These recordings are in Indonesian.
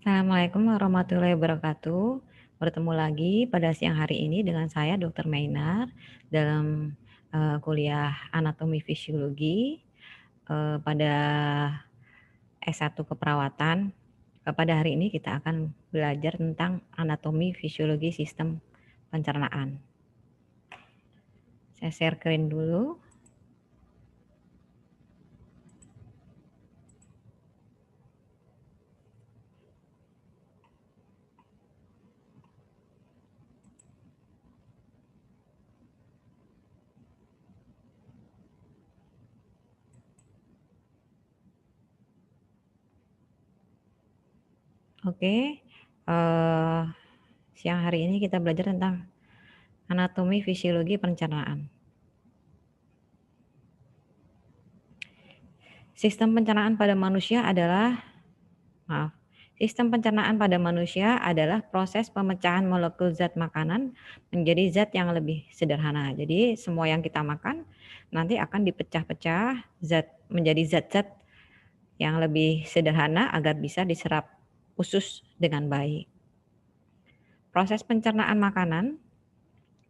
Assalamualaikum warahmatullahi wabarakatuh. Bertemu lagi pada siang hari ini dengan saya Dr. Mainar dalam kuliah Anatomi Fisiologi pada S1 Keperawatan. Pada hari ini kita akan belajar tentang anatomi fisiologi sistem pencernaan. Saya share screen dulu. Oke, siang hari ini kita belajar tentang anatomi fisiologi pencernaan. Sistem pencernaan pada manusia adalah Sistem pencernaan pada manusia adalah proses pemecahan molekul zat makanan menjadi zat yang lebih sederhana. Jadi semua yang kita makan nanti akan dipecah-pecah menjadi zat-zat yang lebih sederhana agar bisa diserap usus dengan baik. Proses pencernaan makanan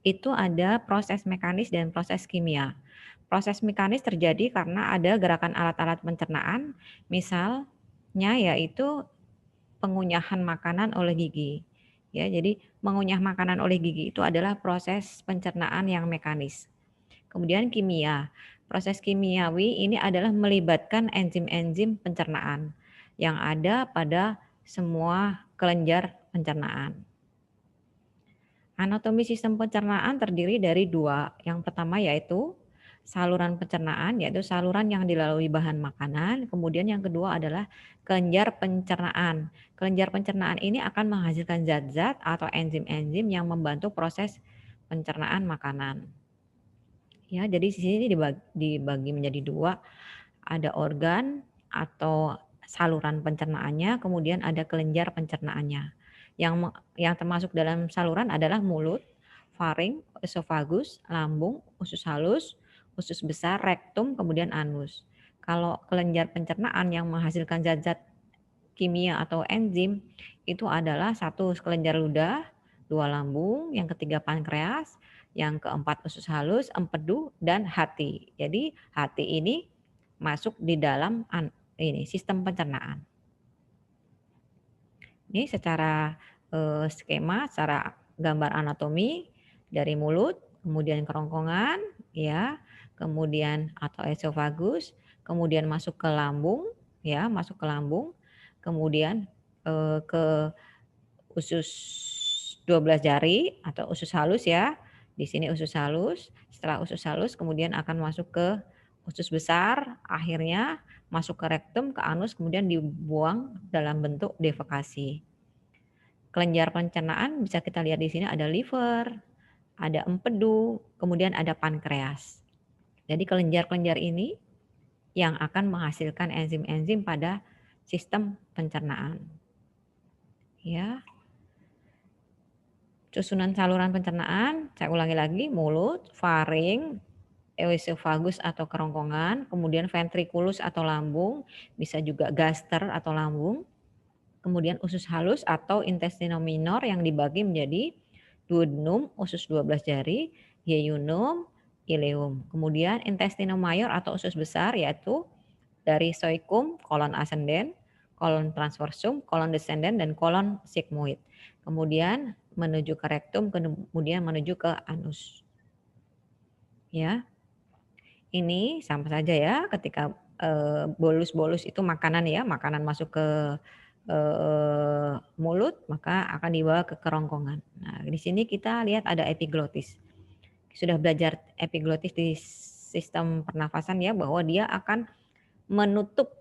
itu ada proses mekanis dan proses kimia. Proses mekanis terjadi karena ada gerakan alat-alat pencernaan, misalnya yaitu pengunyahan makanan oleh gigi. Ya, jadi mengunyah makanan oleh gigi itu adalah proses pencernaan yang mekanis. Kemudian kimia. Proses kimiawi ini adalah melibatkan enzim-enzim pencernaan yang ada pada semua kelenjar pencernaan. Anatomi sistem pencernaan terdiri dari dua. Yang pertama yaitu saluran pencernaan, yaitu saluran yang dilalui bahan makanan. Kemudian yang kedua adalah kelenjar pencernaan. Kelenjar pencernaan ini akan menghasilkan zat-zat atau enzim-enzim yang membantu proses pencernaan makanan. Ya, jadi di sini dibagi menjadi dua. Ada organ atau saluran pencernaannya, kemudian ada kelenjar pencernaannya. Yang termasuk dalam saluran adalah mulut, faring, esofagus, lambung, usus halus, usus besar, rektum, kemudian anus. Kalau kelenjar pencernaan yang menghasilkan zat-zat kimia atau enzim itu adalah satu kelenjar ludah, dua lambung, yang ketiga pankreas, yang keempat usus halus, empedu, dan hati. Jadi hati ini masuk di dalam sistem pencernaan. Ini secara skema, secara gambar anatomi dari mulut, kemudian kerongkongan, ya, kemudian atau esofagus, kemudian masuk ke lambung, ya, masuk ke lambung, kemudian ke usus 12 jari atau usus halus ya. Di sini usus halus, setelah usus halus kemudian akan masuk ke usus besar, akhirnya masuk ke rektum, ke anus, kemudian dibuang dalam bentuk defekasi. Kelenjar pencernaan bisa kita lihat di sini ada liver, ada empedu, kemudian ada pankreas. Jadi kelenjar-kelenjar ini yang akan menghasilkan enzim-enzim pada sistem pencernaan. Ya. Susunan saluran pencernaan, saya ulangi lagi, mulut, faring, esofagus atau kerongkongan, kemudian ventriculus atau lambung, bisa juga gaster atau lambung, kemudian usus halus atau intestino minor yang dibagi menjadi duodenum, usus 12 jari, yeyunum, ileum. Kemudian intestino mayor atau usus besar yaitu dari coecum, kolon ascendens, kolon transversum, kolon descendens, dan kolon sigmoid. Kemudian menuju ke rektum, kemudian menuju ke anus. Ya, ini sama saja ya ketika bolus-bolus itu makanan ya, makanan masuk ke mulut maka akan dibawa ke kerongkongan. Nah, di sini kita lihat ada epiglotis. Sudah belajar epiglotis di sistem pernafasan ya, bahwa dia akan menutup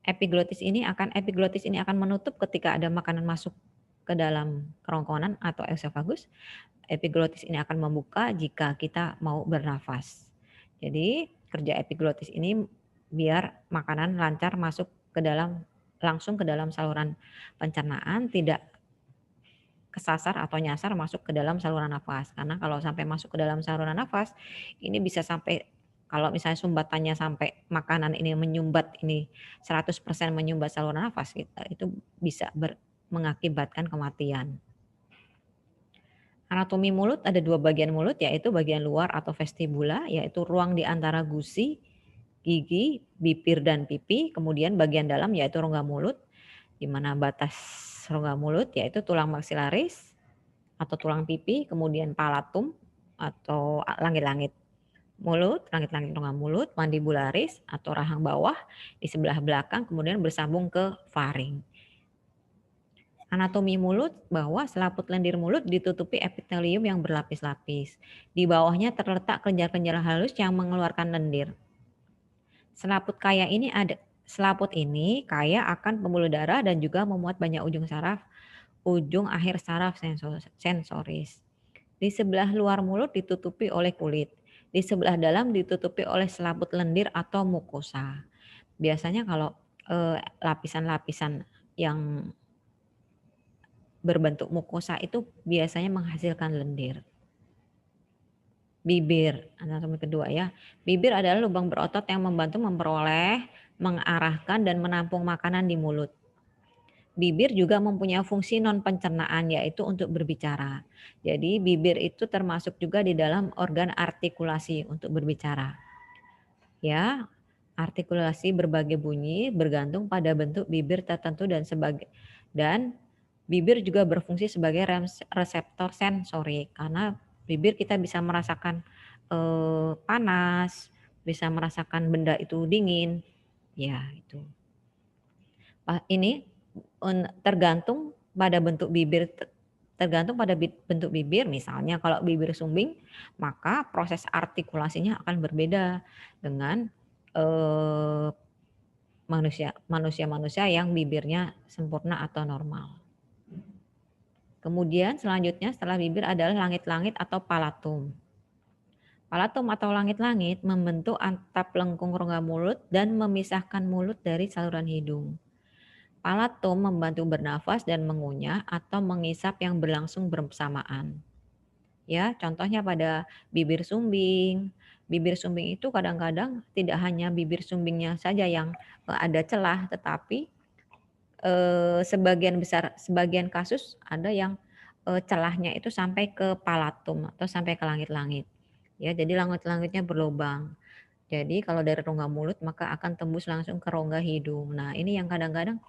epiglotis ini akan menutup ketika ada makanan masuk ke dalam kerongkongan atau esofagus. Epiglotis ini akan membuka jika kita mau bernafas. Jadi kerja epiglotis ini biar makanan lancar masuk langsung ke dalam saluran pencernaan, tidak kesasar atau nyasar masuk ke dalam saluran nafas. Karena kalau sampai masuk ke dalam saluran nafas, ini bisa sampai Kalau misalnya sumbatannya sampai makanan ini menyumbat ini 100% menyumbat saluran nafas kita, itu bisa mengakibatkan kematian. Anatomi mulut ada 2 bagian mulut, yaitu bagian luar atau vestibula, yaitu ruang di antara gusi, gigi, bibir, dan pipi. Kemudian bagian dalam yaitu rongga mulut, di mana batas rongga mulut yaitu tulang maksilaris atau tulang pipi, kemudian palatum atau langit-langit mulut, langit-langit rongga mulut, mandibularis atau rahang bawah di sebelah belakang, kemudian bersambung ke faring. Anatomi mulut bahwa selaput lendir mulut ditutupi epitelium yang berlapis-lapis. Di bawahnya terletak kelenjar-kelenjar halus yang mengeluarkan lendir. Selaput ini kaya akan pembuluh darah dan juga memuat banyak ujung akhir saraf sensoris. Di sebelah luar mulut ditutupi oleh kulit. Di sebelah dalam ditutupi oleh selaput lendir atau mukosa. Biasanya kalau lapisan-lapisan yang berbentuk mukosa itu biasanya menghasilkan lendir. Bibir, anatomi kedua ya. Bibir adalah lubang berotot yang membantu memperoleh, mengarahkan, dan menampung makanan di mulut. Bibir juga mempunyai fungsi non pencernaan, yaitu untuk berbicara. Jadi bibir itu termasuk juga di dalam organ artikulasi untuk berbicara. Ya, artikulasi berbagai bunyi bergantung pada bentuk bibir tertentu dan bibir juga berfungsi sebagai reseptor sensori, karena bibir kita bisa merasakan panas, bisa merasakan benda itu dingin, ya itu. Ini tergantung pada bentuk bibir, misalnya kalau bibir sumbing, maka proses artikulasinya akan berbeda dengan manusia yang bibirnya sempurna atau normal. Kemudian selanjutnya setelah bibir adalah langit-langit atau palatum. Palatum atau langit-langit membentuk atap lengkung rongga mulut dan memisahkan mulut dari saluran hidung. Palatum membantu bernafas dan mengunyah atau mengisap yang berlangsung bersamaan. Ya, contohnya pada bibir sumbing. Bibir sumbing itu kadang-kadang tidak hanya bibir sumbingnya saja yang ada celah, tetapi sebagian kasus ada yang celahnya itu sampai ke palatum atau sampai ke langit-langit. Ya, jadi langit-langitnya berlubang. Jadi kalau dari rongga mulut maka akan tembus langsung ke rongga hidung. Nah, ini yang kadang-kadang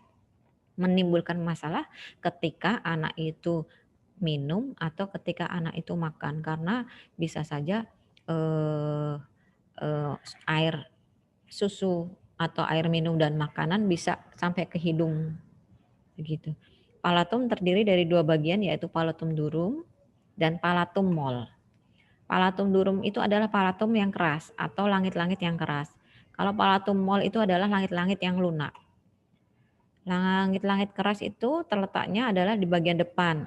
menimbulkan masalah ketika anak itu minum atau ketika anak itu makan, karena bisa saja air susu atau air minum dan makanan bisa sampai ke hidung begitu. Palatum terdiri dari 2 bagian, yaitu palatum durum dan palatum mol. Palatum durum itu adalah palatum yang keras atau langit-langit yang keras. Kalau palatum mol itu adalah langit-langit yang lunak. Langit-langit keras itu terletaknya adalah di bagian depan.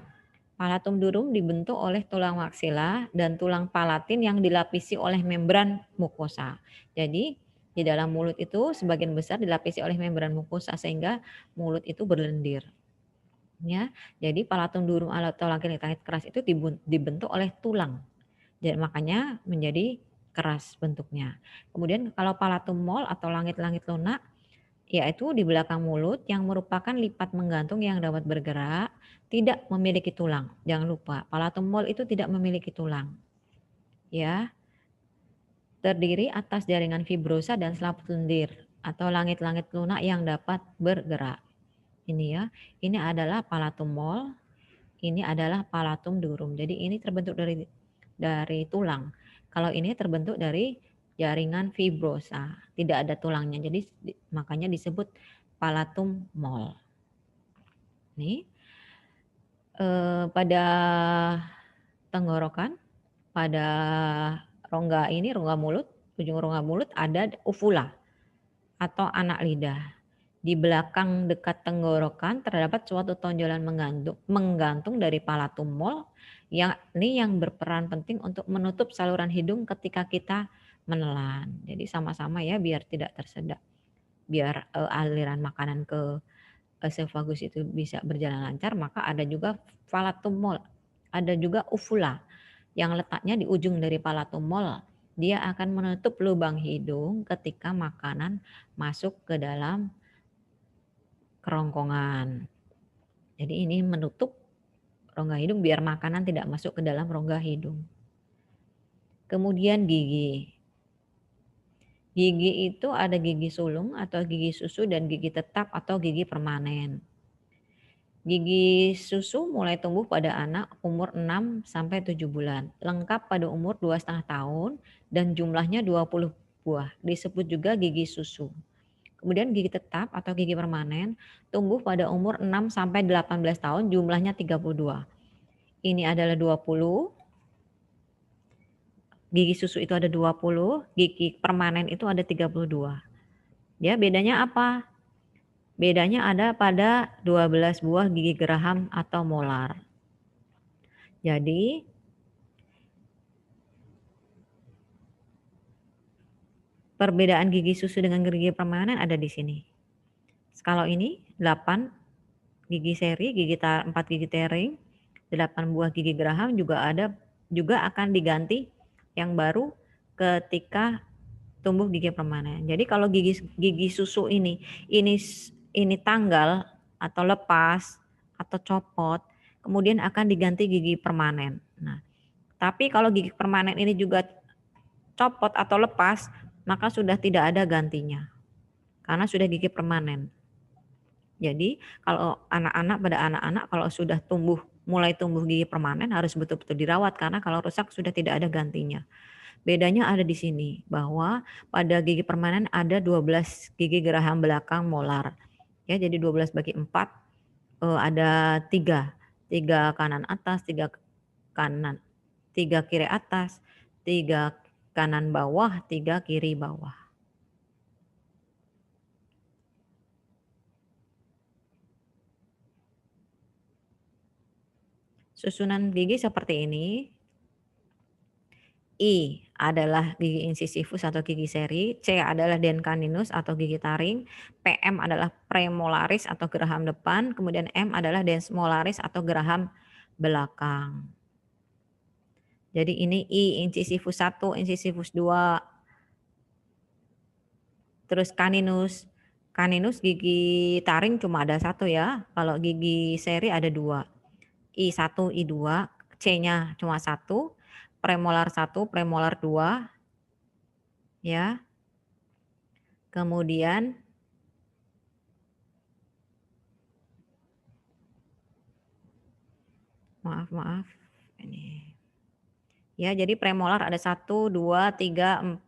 Palatum durum dibentuk oleh tulang maksila dan tulang palatin yang dilapisi oleh membran mukosa. Jadi di dalam mulut itu sebagian besar dilapisi oleh membran mukosa sehingga mulut itu berlendir. Ya, jadi palatum durum atau langit-langit keras itu dibentuk oleh tulang. Dan makanya menjadi keras bentuknya. Kemudian kalau palatum mol atau langit-langit lunak yaitu di belakang mulut yang merupakan lipat menggantung yang dapat bergerak, tidak memiliki tulang. Jangan lupa, palatum mol itu tidak memiliki tulang. Ya. Terdiri atas jaringan fibrosa dan selaput lendir atau langit-langit lunak yang dapat bergerak. Ini ya, ini adalah palatum mol, ini adalah palatum durum. Jadi ini terbentuk dari tulang. Kalau ini terbentuk dari jaringan fibrosa, tidak ada tulangnya. Jadi makanya disebut palatum mol. Nih, pada tenggorokan, pada rongga mulut, ujung rongga mulut ada uvula atau anak lidah. Di belakang dekat tenggorokan terdapat suatu tonjolan menggantung dari palatum mol yang berperan penting untuk menutup saluran hidung ketika kita menelan. Jadi sama-sama ya biar tidak tersedak, biar aliran makanan ke esofagus itu bisa berjalan lancar, maka ada juga palatum mol, ada juga uvula yang letaknya di ujung dari palatum mol Dia akan menutup lubang hidung ketika makanan masuk ke dalam kerongkongan. Jadi ini menutup rongga hidung biar makanan tidak masuk ke dalam rongga hidung. Kemudian gigi. Gigi itu ada gigi sulung atau gigi susu dan gigi tetap atau gigi permanen. Gigi susu mulai tumbuh pada anak umur 6 sampai 7 bulan, lengkap pada umur 2,5 tahun dan jumlahnya 20 buah. Disebut juga gigi susu. Kemudian gigi tetap atau gigi permanen tumbuh pada umur 6 sampai 18 tahun, jumlahnya 32. Ini adalah 20. Gigi susu itu ada 20, gigi permanen itu ada 32. Ya, bedanya apa? Bedanya ada pada 12 buah gigi geraham atau molar. Jadi, perbedaan gigi susu dengan gigi permanen ada di sini. Kalau ini 8 gigi seri, 4 gigi taring, 8 buah gigi geraham juga akan diganti yang baru ketika tumbuh gigi permanen. Jadi kalau gigi susu ini tanggal atau lepas atau copot, kemudian akan diganti gigi permanen. Nah, tapi kalau gigi permanen ini juga copot atau lepas, maka sudah tidak ada gantinya. Karena sudah gigi permanen. Jadi kalau anak-anak kalau sudah mulai tumbuh gigi permanen harus betul-betul dirawat karena kalau rusak sudah tidak ada gantinya. Bedanya ada di sini bahwa pada gigi permanen ada 12 gigi geraham belakang molar. Ya, jadi 12 bagi 4 ada 3 kanan atas, 3 kanan, 3 kiri atas, 3 kanan bawah, 3 kiri bawah. Susunan gigi seperti ini. I adalah gigi incisivus atau gigi seri, C adalah dencaninus atau gigi taring, PM adalah premolaris atau geraham depan, kemudian M adalah desmolaris atau geraham belakang. Jadi ini I, incisivus 1, incisivus 2, terus caninus. Caninus gigi taring cuma ada 1 ya, kalau gigi seri ada 2. I1, I2, C-nya cuma 1, premolar 1, premolar 2, ya. Kemudian maaf ini. Ya, jadi premolar ada 1, 2, 3, 4,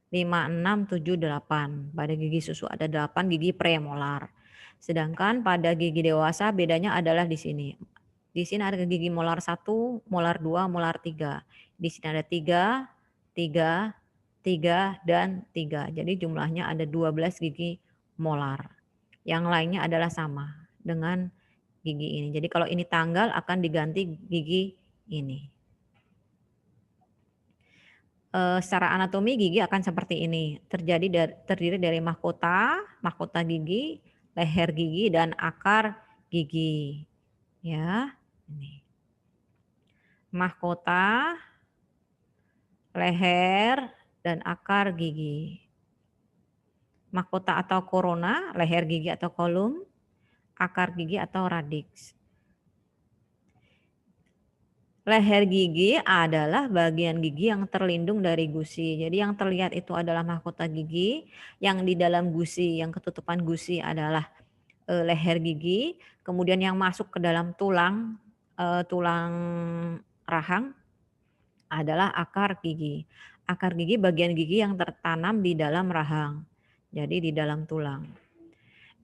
5, 6, 7, 8. Pada gigi susu ada 8 gigi premolar. Sedangkan pada gigi dewasa bedanya adalah di sini. Di sini ada gigi molar 1, molar 2, molar 3. Di sini ada 3, 3, 3, dan 3. Jadi jumlahnya ada 12 gigi molar. Yang lainnya adalah sama dengan gigi ini. Jadi kalau ini tanggal akan diganti gigi ini. Secara anatomi gigi akan seperti ini. Terdiri dari mahkota gigi, leher gigi, dan akar gigi. Ya, ini. Mahkota, leher, dan akar gigi. Mahkota atau korona, leher gigi atau kolum, akar gigi atau radix. Leher gigi adalah bagian gigi yang terlindung dari gusi. Jadi yang terlihat itu adalah mahkota gigi, yang di dalam gusi, yang ketutupan gusi adalah leher gigi, kemudian yang masuk ke dalam tulang rahang adalah akar gigi. Akar gigi bagian gigi yang tertanam di dalam rahang, jadi di dalam tulang.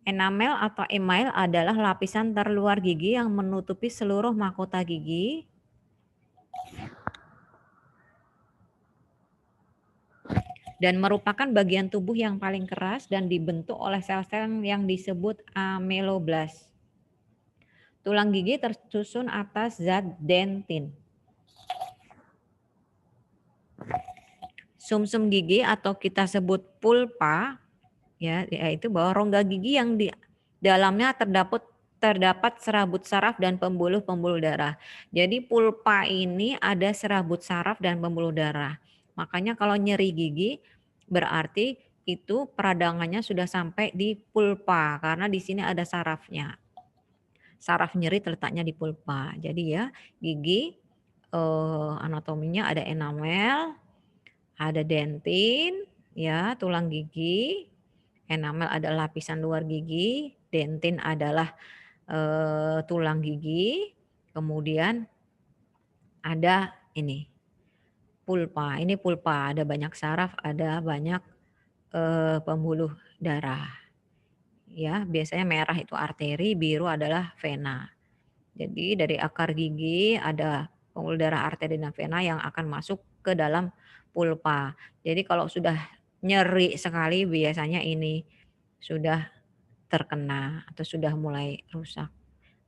Enamel atau email adalah lapisan terluar gigi yang menutupi seluruh mahkota gigi. Dan merupakan bagian tubuh yang paling keras dan dibentuk oleh sel-sel yang disebut ameloblast. Tulang gigi tersusun atas zat dentin. Sumsum gigi atau kita sebut pulpa, ya, yaitu bahwa rongga gigi yang di dalamnya terdapat serabut saraf dan pembuluh darah. Jadi pulpa ini ada serabut saraf dan pembuluh darah. Makanya kalau nyeri gigi berarti itu peradangannya sudah sampai di pulpa karena di sini ada sarafnya. Saraf nyeri terletaknya di pulpa. Jadi ya gigi anatominya ada enamel, ada dentin, ya tulang gigi. Enamel adalah lapisan luar gigi, dentin adalah tulang gigi, kemudian ada ini pulpa. Ini pulpa, ada banyak saraf, ada banyak pembuluh darah. Ya, biasanya merah itu arteri, biru adalah vena. Jadi dari akar gigi ada pembuluh darah, arteri dan vena yang akan masuk ke dalam pulpa. Jadi kalau sudah nyeri sekali biasanya ini sudah terkena atau sudah mulai rusak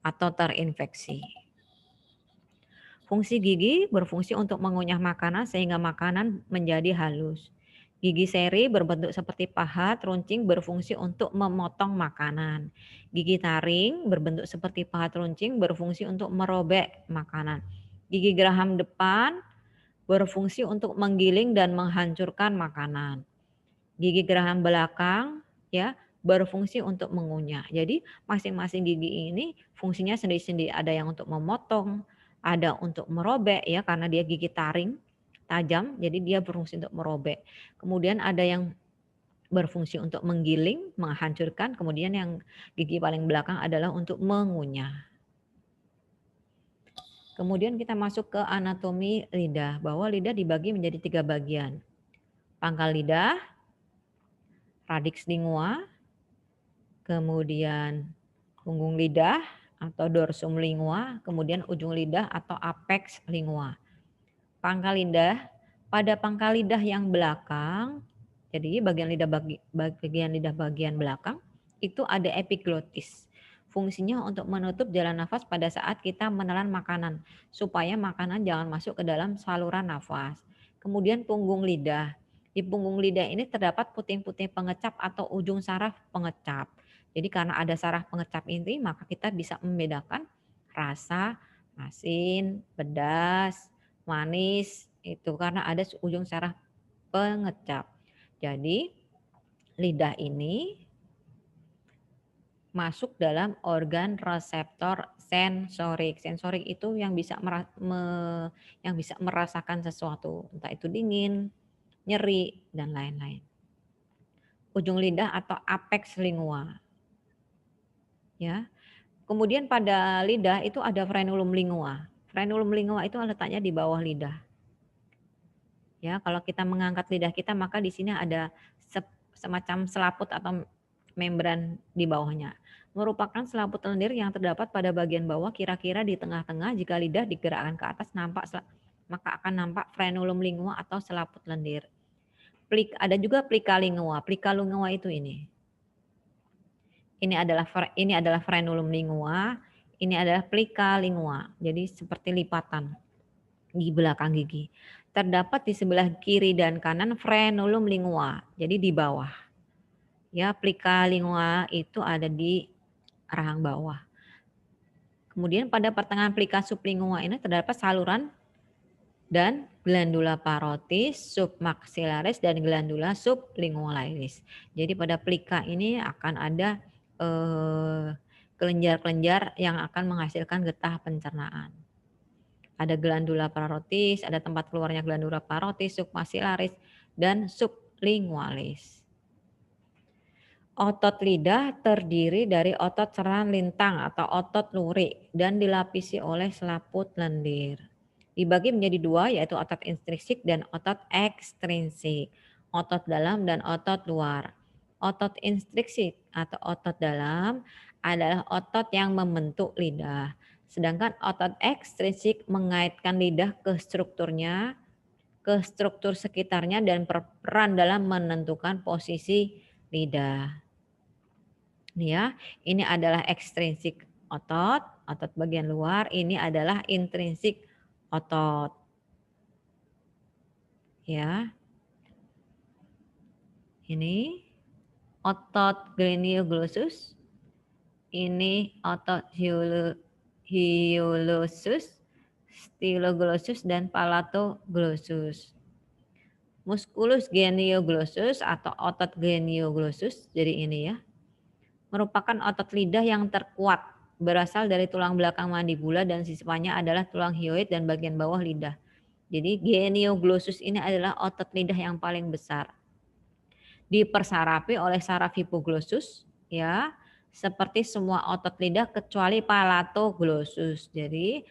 atau terinfeksi. Fungsi gigi berfungsi untuk mengunyah makanan sehingga makanan menjadi halus. Gigi seri berbentuk seperti pahat runcing berfungsi untuk memotong makanan. Gigi taring berbentuk seperti pahat runcing berfungsi untuk merobek makanan. Gigi geraham depan berfungsi untuk menggiling dan menghancurkan makanan. Gigi geraham belakang ya berfungsi untuk mengunyah. Jadi masing-masing gigi ini fungsinya sendiri-sendiri. Ada yang untuk memotong, ada untuk merobek ya karena dia gigi taring tajam, jadi dia berfungsi untuk merobek. Kemudian ada yang berfungsi untuk menggiling, menghancurkan, kemudian yang gigi paling belakang adalah untuk mengunyah. Kemudian kita masuk ke anatomi lidah, bahwa lidah dibagi menjadi 3 bagian. Pangkal lidah, radix lingua, kemudian punggung lidah atau dorsum lingua, kemudian ujung lidah atau apex lingua. Pangkal lidah, pada pangkal lidah yang belakang, jadi bagian lidah bagian belakang itu ada epiglotis. Fungsinya untuk menutup jalan nafas pada saat kita menelan makanan supaya makanan jangan masuk ke dalam saluran nafas. Kemudian punggung lidah. Di punggung lidah ini terdapat puting-puting pengecap atau ujung saraf pengecap. Jadi karena ada saraf pengecap ini maka kita bisa membedakan rasa asin, pedas, manis itu karena ada ujung saraf pengecap. Jadi lidah ini masuk dalam organ reseptor sensorik. Sensorik itu yang bisa merasakan sesuatu, entah itu dingin, nyeri dan lain-lain. Ujung lidah atau apex lingua. Ya. Kemudian pada lidah itu ada frenulum lingua. Frenulum lingua itu letaknya di bawah lidah. Ya, kalau kita mengangkat lidah kita maka di sini ada semacam selaput atau membran di bawahnya. Merupakan selaput lendir yang terdapat pada bagian bawah kira-kira di tengah-tengah. Jika lidah digerakkan ke atas maka akan nampak frenulum lingua atau selaput lendir. Ada juga plica lingua. Plica lingua itu ini. Ini adalah frenulum lingua, ini adalah plica lingua. Jadi seperti lipatan di belakang gigi. Terdapat di sebelah kiri dan kanan frenulum lingua. Jadi di bawah. Ya, plica lingua itu ada di rahang bawah. Kemudian pada pertengahan plica sublingua ini terdapat saluran dan glandula parotis, submaxillaris dan glandula sublingualis. Jadi pada plica ini akan ada kelenjar-kelenjar yang akan menghasilkan getah pencernaan. Ada glandula parotis, ada tempat keluarnya glandula parotis, submaxillaris dan sublingualis. Otot lidah terdiri dari otot seran lintang atau otot lurik dan dilapisi oleh selaput lendir. Dibagi menjadi dua yaitu otot intrinsik dan otot ekstrinsik. Otot dalam dan otot luar. Otot intrinsik atau otot dalam adalah otot yang membentuk lidah. Sedangkan otot ekstrinsik mengaitkan lidah ke strukturnya, ke struktur sekitarnya dan berperan dalam menentukan posisi lidah. Nih ya, ini adalah ekstrinsik otot, otot bagian luar, ini adalah intrinsik otot. Ya. Ini otot glenoglossus, ini otot hyolossus, styloglossus dan palatoglossus. Musculus genioglossus atau otot genioglossus, jadi ini ya, merupakan otot lidah yang terkuat, berasal dari tulang belakang mandibula dan sisanya adalah tulang hyoid dan bagian bawah lidah. Jadi genioglossus ini adalah otot lidah yang paling besar. Dipersarafi oleh saraf hipoglossus ya, seperti semua otot lidah kecuali palatoglossus. Jadi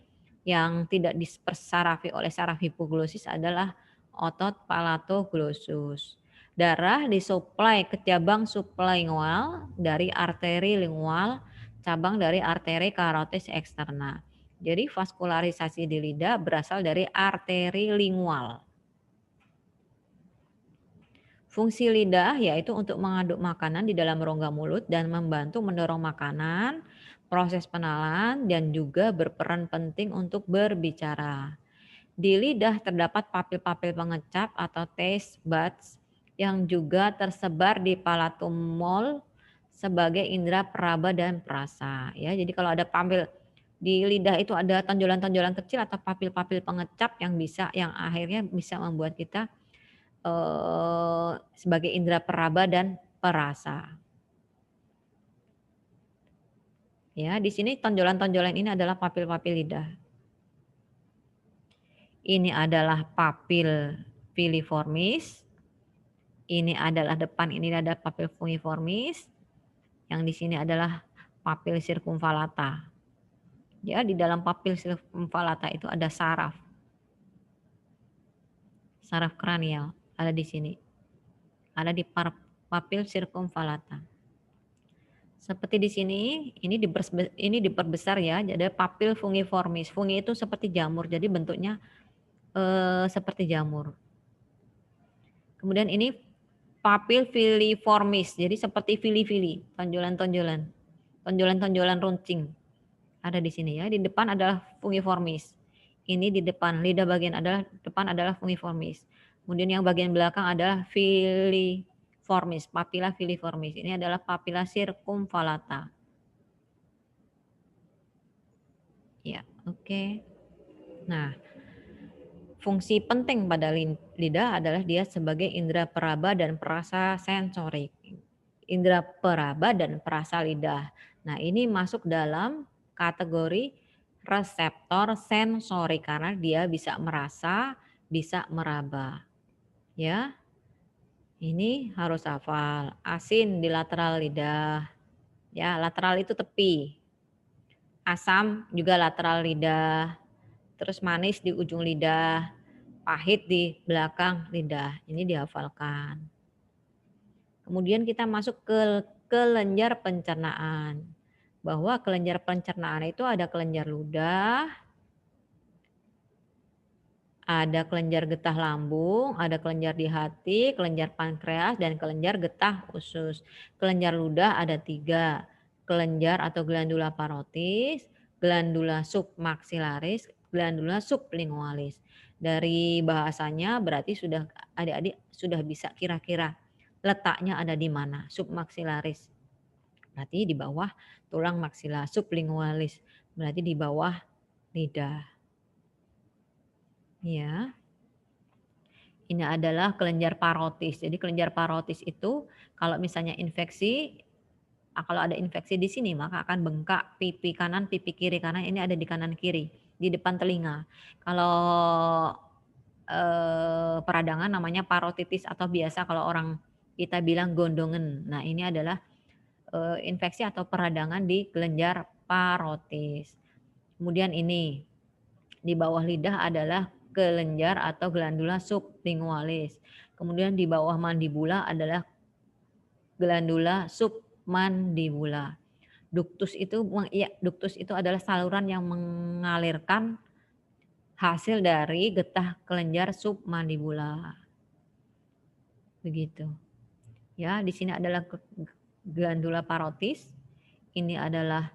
yang tidak dipersarafi oleh saraf hipoglossus adalah otot palatoglossus. Darah disuplai ke cabang sublingual dari arteri lingual, cabang dari arteri karotis eksterna. Jadi vaskularisasi di lidah berasal dari arteri lingual. Fungsi lidah yaitu untuk mengaduk makanan di dalam rongga mulut dan membantu mendorong makanan, proses penalan, dan juga berperan penting untuk berbicara. Di lidah terdapat papil-papil pengecap atau taste buds yang juga tersebar di palatum mole sebagai indera peraba dan perasa. Ya, jadi kalau ada papil di lidah itu ada tonjolan-tonjolan kecil atau papil-papil pengecap yang akhirnya bisa membuat kita sebagai indera peraba dan perasa. Ya, di sini tonjolan-tonjolan ini adalah papil-papil lidah. Ini adalah papil filiformis. Ini adalah depan, ini ada papil fungiformis. Yang di sini adalah papil circumvallata. Ya, di dalam papil circumvallata itu ada saraf. Saraf kranial ada di sini. Ada di papil circumvallata. Seperti di sini, ini diperbesar ya, jadi papil fungiformis. Fungi itu seperti jamur, jadi bentuknya seperti jamur. Kemudian ini papil filiformis, jadi seperti fili-fili, tonjolan-tonjolan, tonjolan-tonjolan runcing. Ada di sini ya, di depan adalah fungiformis. Ini di depan, lidah bagian depan adalah fungiformis. Kemudian yang bagian belakang adalah filiformis, papila filiformis. Ini adalah papila circumvallata. Ya, oke. Nah, fungsi penting pada lidah adalah dia sebagai indera peraba dan perasa sensorik. Indera peraba dan perasa lidah. Nah, ini masuk dalam kategori reseptor sensori karena dia bisa merasa, bisa meraba. Ya. Ini harus hafal. Asin di lateral lidah. Ya, lateral itu tepi. Asam juga lateral lidah. Terus manis di ujung lidah, pahit di belakang lidah. Ini dihafalkan. Kemudian kita masuk ke kelenjar pencernaan. Bahwa kelenjar pencernaan itu ada kelenjar ludah, ada kelenjar getah lambung, ada kelenjar di hati, kelenjar pankreas, dan kelenjar getah usus. Kelenjar ludah ada 3, kelenjar atau glandula parotis, glandula submaxillaris, glandula sublingualis. Dari bahasanya berarti sudah adik-adik sudah bisa kira-kira letaknya ada di mana. Submaxillaris berarti di bawah tulang maksila, sublingualis berarti di bawah lidah. Ya. Ini adalah kelenjar parotis. Jadi kelenjar parotis itu kalau misalnya infeksi, kalau ada infeksi di sini maka akan bengkak pipi kanan, pipi kiri karena ini ada di kanan kiri, di depan telinga. Kalau peradangan namanya parotitis atau biasa kalau orang kita bilang gondongan. Nah, ini adalah infeksi atau peradangan di kelenjar parotis. Kemudian ini di bawah lidah adalah kelenjar atau glandula sublingualis. Kemudian di bawah mandibula adalah glandula submandibula. Duktus itu adalah saluran yang mengalirkan hasil dari getah kelenjar submandibula. Begitu. Ya, di sini adalah glandula parotis. Ini adalah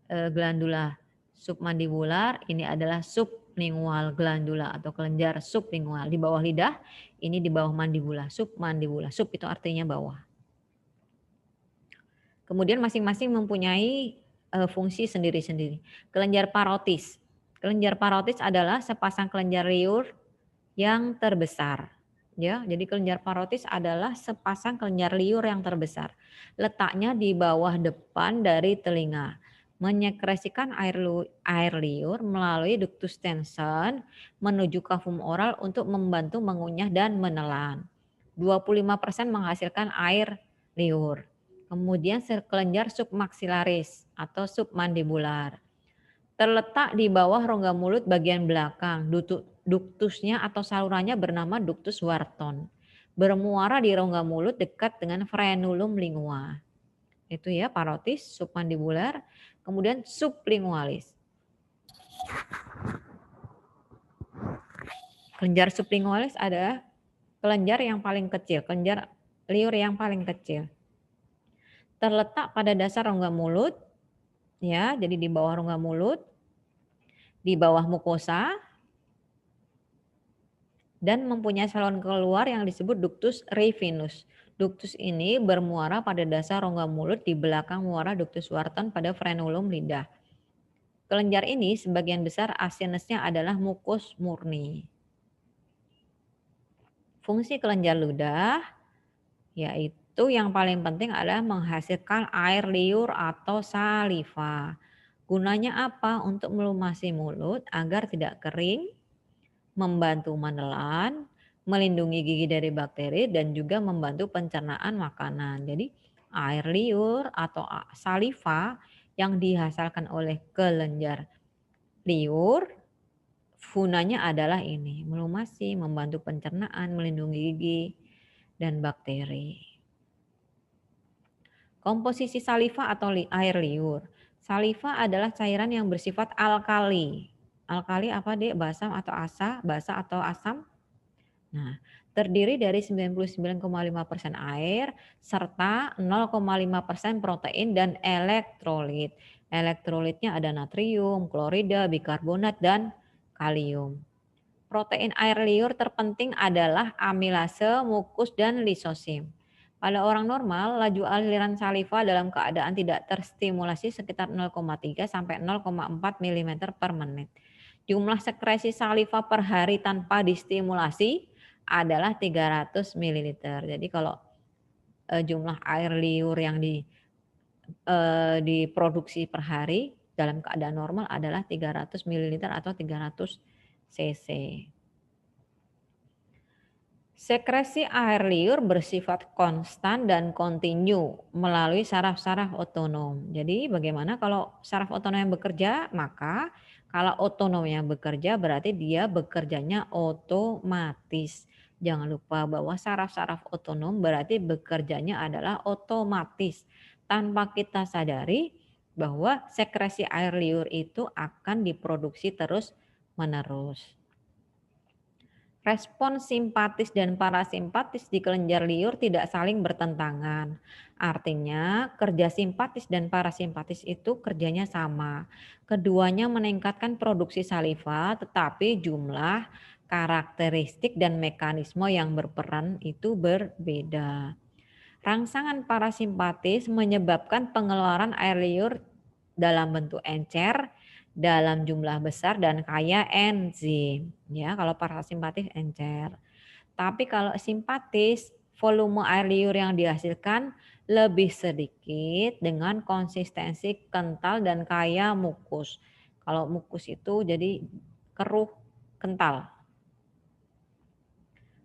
glandula submandibular, ini adalah sublingual glandula atau kelenjar sublingual. Di bawah lidah, ini di bawah mandibula, submandibula. Sub itu artinya bawah. Kemudian masing-masing mempunyai fungsi sendiri-sendiri. Kelenjar parotis. Kelenjar parotis adalah sepasang kelenjar liur yang terbesar. Ya, jadi kelenjar parotis adalah sepasang kelenjar liur yang terbesar. Letaknya di bawah depan dari telinga. Menyekresikan air liur melalui ductus tension menuju kafum oral untuk membantu mengunyah dan menelan. 25% menghasilkan air liur. Kemudian kelenjar submaxillaris atau submandibular. Terletak di bawah rongga mulut bagian belakang. Duktusnya atau salurannya bernama ductus Wharton. Bermuara di rongga mulut dekat dengan frenulum lingua. Itu ya parotis, submandibular, kemudian sublingualis. Kelenjar sublingualis adalah kelenjar yang paling kecil, kelenjar liur yang paling kecil. Terletak pada dasar rongga mulut, ya, jadi di bawah rongga mulut, di bawah mukosa, dan mempunyai saluran keluar yang disebut ductus rivinus. Ductus ini bermuara pada dasar rongga mulut di belakang muara ductus Wharton pada frenulum lidah. Kelenjar ini sebagian besar asinesnya adalah mukus murni. Fungsi kelenjar ludah yaitu yang paling penting adalah menghasilkan air liur atau saliva. Gunanya apa? Untuk melumasi mulut agar tidak kering, membantu menelan, melindungi gigi dari bakteri, dan juga membantu pencernaan makanan. Jadi air liur atau saliva yang dihasilkan oleh kelenjar liur, gunanya adalah ini, melumasi, membantu pencernaan, melindungi gigi, dan bakteri. Komposisi saliva atau air liur. Saliva adalah cairan yang bersifat alkali. Alkali apa dek? Basam atau asa? Basa atau asam? Nah, terdiri dari 99,5% air serta 0,5% protein dan elektrolit. Elektrolitnya ada natrium, klorida, bikarbonat, dan kalium. Protein air liur terpenting adalah amilase, mukus, dan lisosim. Pada orang normal, laju aliran saliva dalam keadaan tidak terstimulasi sekitar 0,3 sampai 0,4 mm per menit. Jumlah sekresi saliva per hari tanpa distimulasi adalah 300 ml. Jadi kalau jumlah air liur yang diproduksi per hari dalam keadaan normal adalah 300 ml atau 300 cc. Sekresi air liur bersifat konstan dan kontinu melalui saraf-saraf otonom. Jadi bagaimana kalau saraf otonom yang bekerja? Maka kalau otonom yang bekerja berarti dia bekerjanya otomatis. Jangan lupa bahwa saraf-saraf otonom berarti bekerjanya adalah otomatis. Tanpa kita sadari bahwa sekresi air liur itu akan diproduksi terus-menerus. Respon simpatis dan parasimpatis di kelenjar liur tidak saling bertentangan. Artinya kerja simpatis dan parasimpatis itu kerjanya sama. Keduanya meningkatkan produksi saliva tetapi jumlah, karakteristik, dan mekanisme yang berperan itu berbeda. Rangsangan parasimpatis menyebabkan pengeluaran air liur dalam bentuk encer dalam jumlah besar dan kaya enzim. Ya, kalau parasimpatis encer. Tapi kalau simpatis, volume air liur yang dihasilkan lebih sedikit dengan konsistensi kental dan kaya mukus. Kalau mukus itu jadi keruh, kental.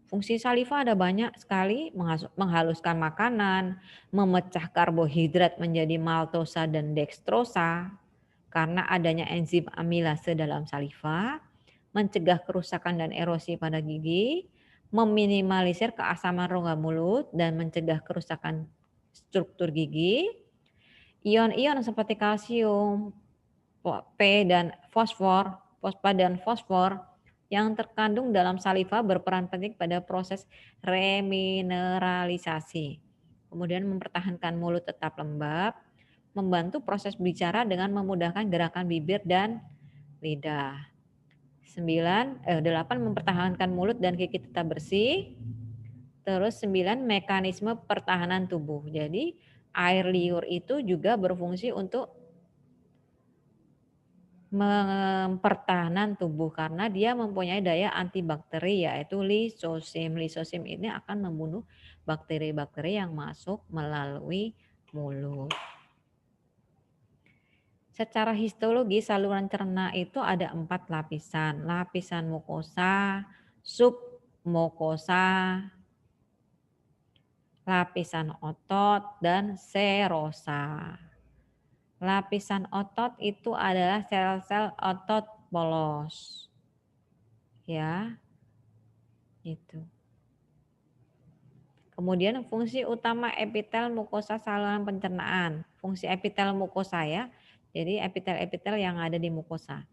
Fungsi saliva ada banyak sekali, menghaluskan makanan, memecah karbohidrat menjadi maltosa dan dextrosa karena adanya enzim amilase dalam saliva, mencegah kerusakan dan erosi pada gigi, meminimalisir keasaman rongga mulut dan mencegah kerusakan struktur gigi. Ion-ion seperti kalsium, P dan fosfor, fosfat dan fosfor yang terkandung dalam saliva berperan penting pada proses remineralisasi. Kemudian mempertahankan mulut tetap lembab, membantu proses bicara dengan memudahkan gerakan bibir dan lidah. 8 mempertahankan mulut dan gigi tetap bersih. Terus 9 mekanisme pertahanan tubuh. Jadi air liur itu juga berfungsi untuk pertahanan tubuh karena dia mempunyai daya antibakteri yaitu lisosim. Lisosim ini akan membunuh bakteri-bakteri yang masuk melalui mulut. Secara histologi saluran cerna itu ada 4 lapisan. Lapisan mukosa, submukosa, lapisan otot, dan serosa. Lapisan otot itu adalah sel-sel otot polos. Ya, itu. Kemudian fungsi utama epitel mukosa saluran pencernaan. Fungsi epitel mukosa ya. Jadi epitel-epitel yang ada di mukosa.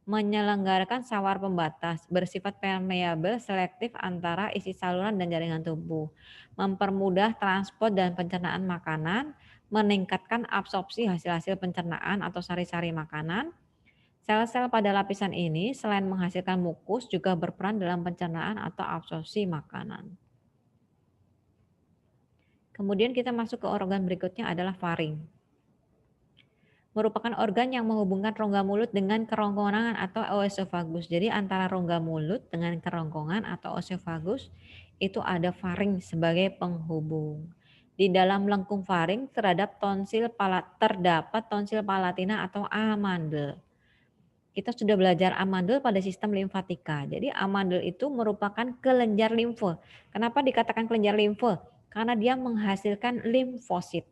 Menyelenggarakan sawar pembatas, bersifat permeabel, selektif antara isi saluran dan jaringan tubuh. Mempermudah transport dan pencernaan makanan, meningkatkan absorpsi hasil-hasil pencernaan atau sari-sari makanan. Sel-sel pada lapisan ini selain menghasilkan mukus juga berperan dalam pencernaan atau absorpsi makanan. Kemudian kita masuk ke organ berikutnya adalah faring. Merupakan organ yang menghubungkan rongga mulut dengan kerongkongan atau oesophagus. Jadi antara rongga mulut dengan kerongkongan atau oesophagus itu ada faring sebagai penghubung. Di dalam lengkung faring terdapat tonsil palatina atau amandel. Kita sudah belajar amandel pada sistem limfatika. Jadi amandel itu merupakan kelenjar limfe. Kenapa dikatakan kelenjar limfe? Karena dia menghasilkan limfosit.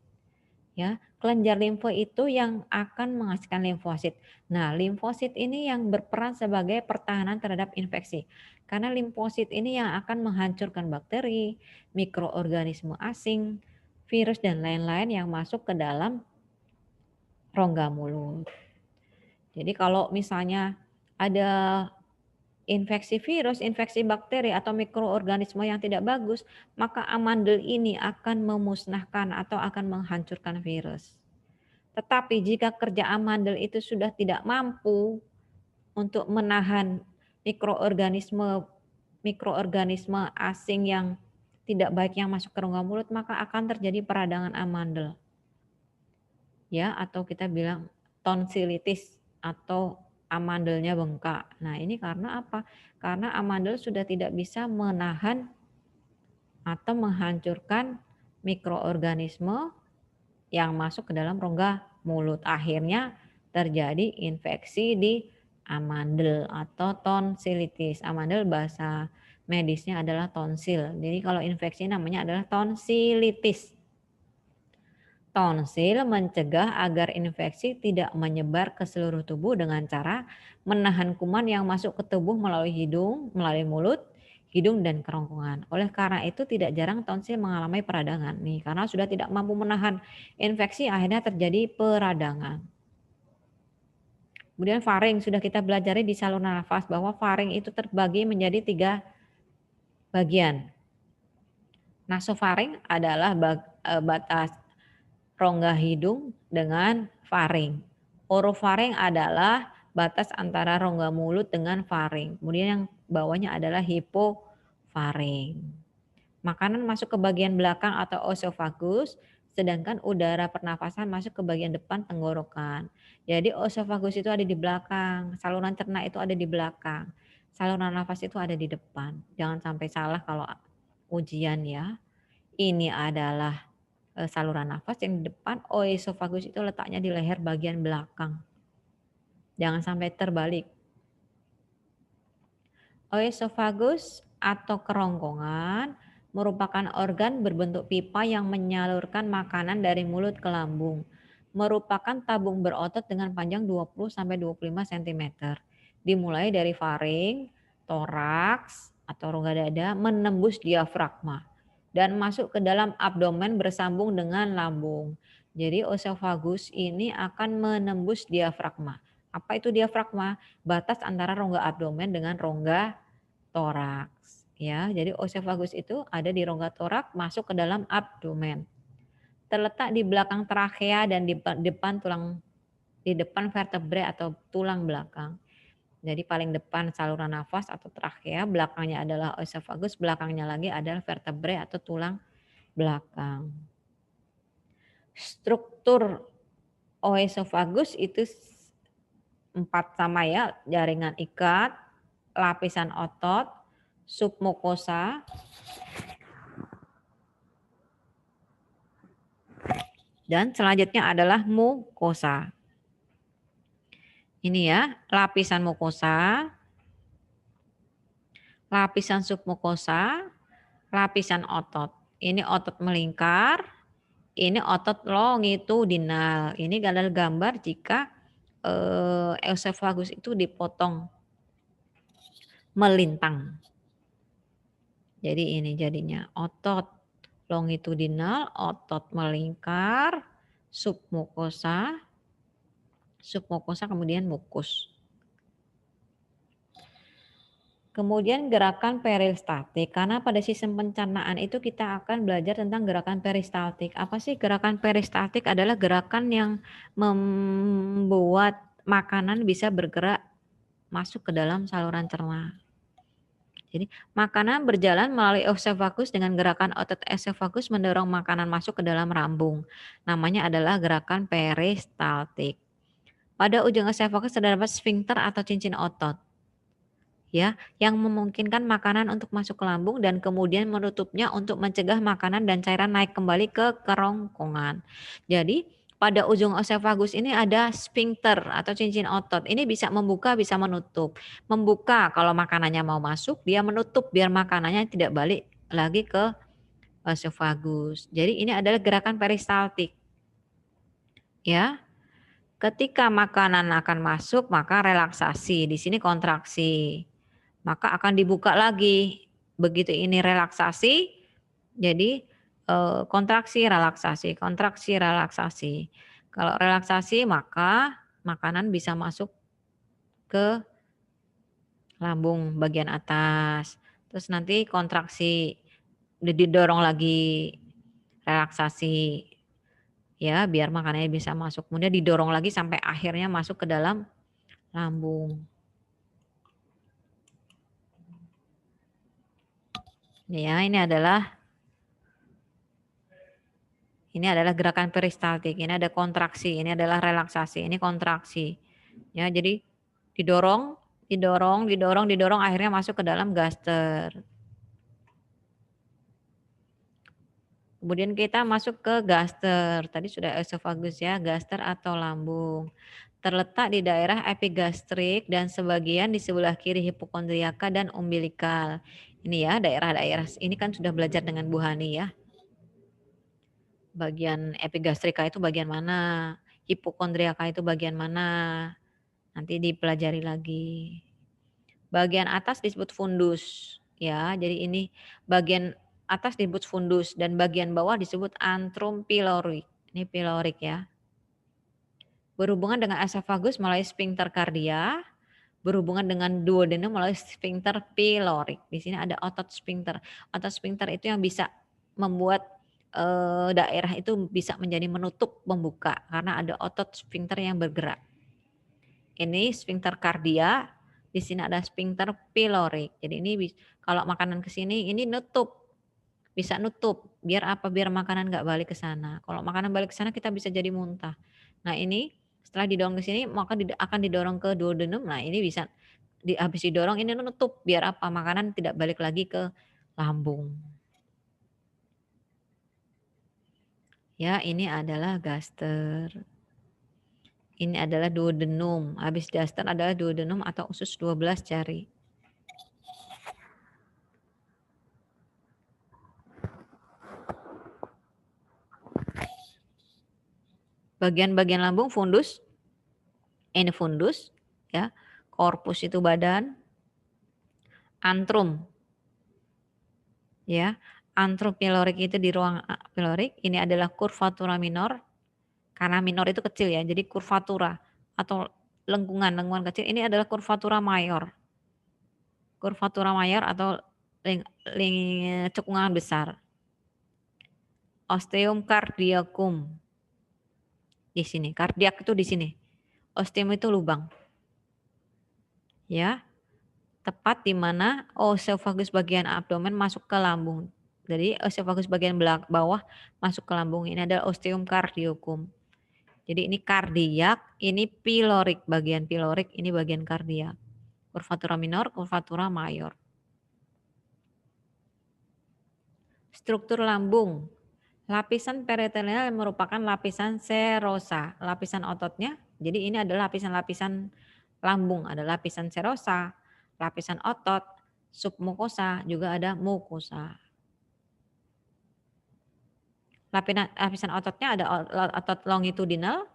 Ya, kelenjar limfe itu yang akan menghasilkan limfosit. Nah, limfosit ini yang berperan sebagai pertahanan terhadap infeksi. Karena limfosit ini yang akan menghancurkan bakteri, mikroorganisme asing, virus dan lain-lain yang masuk ke dalam rongga mulut. Jadi kalau misalnya ada infeksi virus, infeksi bakteri atau mikroorganisme yang tidak bagus, maka amandel ini akan memusnahkan atau akan menghancurkan virus. Tetapi jika kerja amandel itu sudah tidak mampu untuk menahan mikroorganisme asing yang tidak baik yang masuk ke rongga mulut, maka akan terjadi peradangan amandel. Ya, atau kita bilang tonsilitis atau amandelnya bengkak. Nah, ini karena apa? Karena amandel sudah tidak bisa menahan atau menghancurkan mikroorganisme yang masuk ke dalam rongga mulut. Akhirnya terjadi infeksi di amandel atau tonsilitis. Amandel bahasa medisnya adalah tonsil. Jadi kalau infeksi namanya adalah tonsilitis. Tonsil mencegah agar infeksi tidak menyebar ke seluruh tubuh dengan cara menahan kuman yang masuk ke tubuh melalui hidung, melalui mulut, hidung, dan kerongkongan. Oleh karena itu tidak jarang tonsil mengalami peradangan. Nih, karena sudah tidak mampu menahan infeksi akhirnya terjadi peradangan. Kemudian faring sudah kita pelajari di saluran nafas bahwa faring itu terbagi menjadi 3 bagian. Nasofaring adalah batas rongga hidung dengan faring. Orofaring adalah batas antara rongga mulut dengan faring. Kemudian yang bawahnya adalah hipofaring. Makanan masuk ke bagian belakang atau oesophagus, sedangkan udara pernafasan masuk ke bagian depan tenggorokan. Jadi oesophagus itu ada di belakang, saluran cerna itu ada di belakang, saluran nafas itu ada di depan. Jangan sampai salah kalau ujian ya. Ini adalah saluran nafas yang di depan, oesophagus itu letaknya di leher bagian belakang. Jangan sampai terbalik. Oesophagus atau kerongkongan merupakan organ berbentuk pipa yang menyalurkan makanan dari mulut ke lambung. Merupakan tabung berotot dengan panjang 20-25 cm. Dimulai dari faring, toraks atau rongga dada menembus diafragma dan masuk ke dalam abdomen bersambung dengan lambung. Jadi oesophagus ini akan menembus diafragma. Apa itu diafragma? Batas antara rongga abdomen dengan rongga toraks. Ya, jadi oesophagus itu ada di rongga torak masuk ke dalam abdomen. Terletak di belakang trakea dan di depan vertebrae atau tulang belakang. Jadi paling depan saluran nafas atau trakea, belakangnya adalah oesophagus, belakangnya lagi adalah vertebrae atau tulang belakang. Struktur oesophagus itu 4 sama ya, jaringan ikat, lapisan otot, submukosa, dan selanjutnya adalah mukosa. Ini ya, lapisan mukosa, lapisan submukosa, lapisan otot. Ini otot melingkar, ini otot longitudinal. Ini adalah gambar jika esophagus itu dipotong melintang. Jadi ini jadinya otot longitudinal, otot melingkar, submukosa, submukosa kemudian mukus. Kemudian gerakan peristaltik, karena pada sistem pencernaan itu kita akan belajar tentang gerakan peristaltik. Apa sih gerakan peristaltik? Adalah gerakan yang membuat makanan bisa bergerak masuk ke dalam saluran cerna. Jadi makanan berjalan melalui esophagus dengan gerakan otot esophagus mendorong makanan masuk ke dalam rambung. Namanya adalah gerakan peristaltik. Pada ujung esophagus terdapat sfinkter atau cincin otot, ya, yang memungkinkan makanan untuk masuk ke lambung dan kemudian menutupnya untuk mencegah makanan dan cairan naik kembali ke kerongkongan. Jadi pada ujung esophagus ini ada sfinkter atau cincin otot. Ini bisa membuka, bisa menutup. Membuka kalau makanannya mau masuk, dia menutup biar makanannya tidak balik lagi ke esophagus. Jadi ini adalah gerakan peristaltik. Ya. Ketika makanan akan masuk, maka relaksasi. Di sini kontraksi. Maka akan dibuka lagi. Begitu ini relaksasi, jadi kontraksi, relaksasi, kontraksi, relaksasi. Kalau relaksasi maka makanan bisa masuk ke lambung bagian atas. Terus nanti kontraksi, didorong lagi, relaksasi. Ya, biar makanannya bisa masuk. Kemudian didorong lagi sampai akhirnya masuk ke dalam lambung. Ya, ini adalah gerakan peristaltik. Ini ada kontraksi, ini adalah relaksasi, ini kontraksi. Ya, jadi didorong, didorong, didorong, didorong akhirnya masuk ke dalam gaster. Kemudian kita masuk ke gaster. Tadi sudah esophagus ya, gaster atau lambung. Terletak di daerah epigastrik dan sebagian di sebelah kiri hipokondriaka dan umbilikal. Ini ya daerah-daerah. Ini kan sudah belajar dengan Bu Hani ya. Bagian epigastrika itu bagian mana? Hipokondriaka itu bagian mana? Nanti dipelajari lagi. Bagian atas disebut fundus ya. Jadi ini bagian atas disebut fundus dan bagian bawah disebut antrum pilorik. Ini pilorik ya. Berhubungan dengan esophagus melalui sphincter kardia, berhubungan dengan duodenum melalui sphincter pilorik. Di sini ada otot sphincter. Otot sphincter itu yang bisa membuat daerah itu bisa menjadi menutup, membuka karena ada otot sphincter yang bergerak. Ini sphincter kardia, di sini ada sphincter pilorik. Jadi ini kalau makanan ke sini ini nutup. Bisa nutup. Biar apa? Biar makanan nggak balik ke sana. Kalau makanan balik ke sana kita bisa jadi muntah. Nah, ini setelah didorong ke sini maka akan didorong ke duodenum. Nah, ini bisa habis didorong ini nutup biar apa? Makanan tidak balik lagi ke lambung. Ya, ini adalah gaster. Ini adalah duodenum. Habis gaster adalah duodenum atau usus 12 jari. Bagian-bagian lambung fundus. Ini fundus ya. Korpus itu badan. Antrum. Ya. Antrum pilorik itu di ruang pilorik. Ini adalah curvatura minor. Karena minor itu kecil ya. Jadi curvatura atau lengkungan kecil. Ini adalah curvatura mayor. Curvatura mayor atau cekungan besar. Osteum cardiacum. Di sini, kardiak itu di sini. Osteum itu lubang. Ya. Tepat di mana esophagus bagian abdomen masuk ke lambung. Jadi esophagus bagian bawah masuk ke lambung. Ini adalah osteum cardiacum. Jadi ini kardiak, ini pilorik, bagian pilorik, ini bagian kardiak. Kurvatura minor, kurvatura mayor. Struktur lambung. Lapisan peritoneal merupakan lapisan serosa, lapisan ototnya. Jadi ini adalah lapisan-lapisan lambung, ada lapisan serosa, lapisan otot, submukosa, juga ada mukosa. Lapisan ototnya ada otot longitudinal,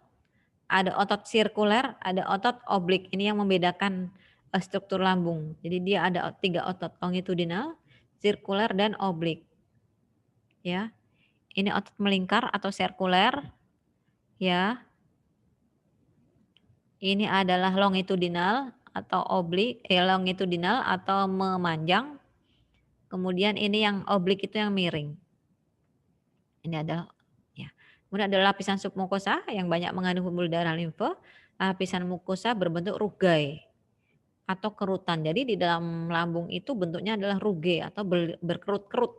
ada otot sirkuler, ada otot oblik. Ini yang membedakan struktur lambung. Jadi dia ada 3 otot, longitudinal, sirkuler, dan oblik. Ya, ini otot melingkar atau sirkuler. Ya, ini adalah longitudinal atau oblik, longitudinal atau memanjang. Kemudian ini yang oblik itu yang miring. Ini adalah ya. Kemudian ada lapisan submukosa yang banyak mengandung pembuluh darah limfe. Lapisan mukosa berbentuk rugai atau kerutan. Jadi di dalam lambung itu bentuknya adalah ruge atau berkerut-kerut.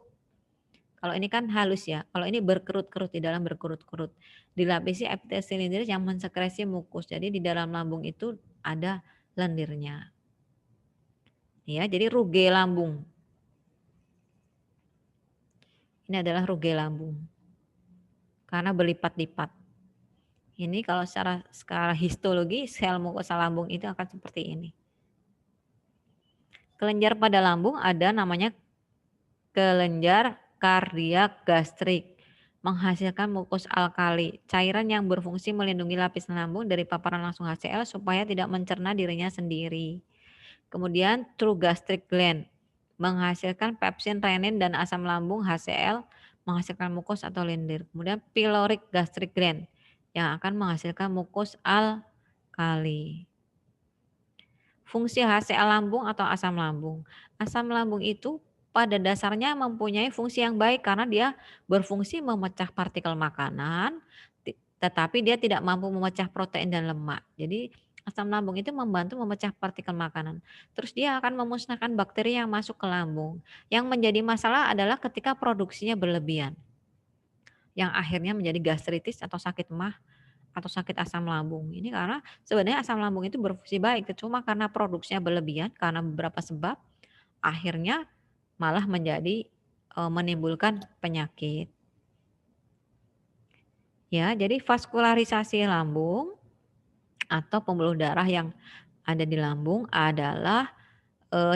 Kalau ini kan halus ya. Kalau ini berkerut-kerut, di dalam berkerut-kerut. Dilapisi epitel silindris yang mensekresi mukus. Jadi di dalam lambung itu ada lendirnya. Ya, jadi ruge lambung. Ini adalah ruge lambung. Karena berlipat-lipat. Ini kalau secara histologi sel mukosa lambung itu akan seperti ini. Kelenjar pada lambung ada namanya kelenjar kardiak gastrik, menghasilkan mukus alkali, cairan yang berfungsi melindungi lapisan lambung dari paparan langsung HCl supaya tidak mencerna dirinya sendiri. Kemudian true gastric gland, menghasilkan pepsin, renin, dan asam lambung HCl, menghasilkan mukus atau lendir. Kemudian pyloric gastric gland, yang akan menghasilkan mukus alkali. Fungsi HCl lambung atau asam lambung. Asam lambung itu pada dasarnya mempunyai fungsi yang baik karena dia berfungsi memecah partikel makanan, tetapi dia tidak mampu memecah protein dan lemak. Jadi asam lambung itu membantu memecah partikel makanan. Terus dia akan memusnahkan bakteri yang masuk ke lambung. Yang menjadi masalah adalah ketika produksinya berlebihan. Yang akhirnya menjadi gastritis atau sakit mah atau sakit asam lambung. Ini karena sebenarnya asam lambung itu berfungsi baik, cuma karena produksinya berlebihan karena beberapa sebab, akhirnya malah menjadi menimbulkan penyakit. Ya, jadi vaskularisasi lambung atau pembuluh darah yang ada di lambung adalah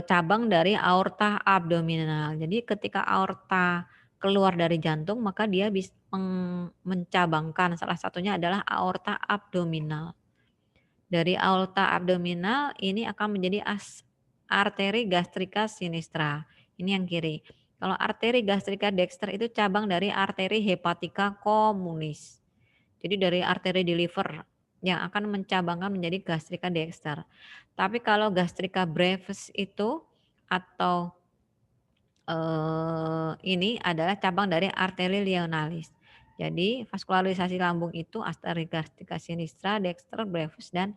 cabang dari aorta abdominal. Jadi ketika aorta keluar dari jantung maka dia bisa mencabangkan, salah satunya adalah aorta abdominal. Dari aorta abdominal ini akan menjadi arteri gastrika sinistra. Ini yang kiri. Kalau arteri gastrika dexter itu cabang dari arteri hepatika communis. Jadi dari arteri di liver yang akan mencabangkan menjadi gastrika dexter. Tapi kalau gastrika brevis itu atau ini adalah cabang dari arteri leonalis. Jadi vaskularisasi lambung itu arteri gastrika sinistra, dexter, brevis, dan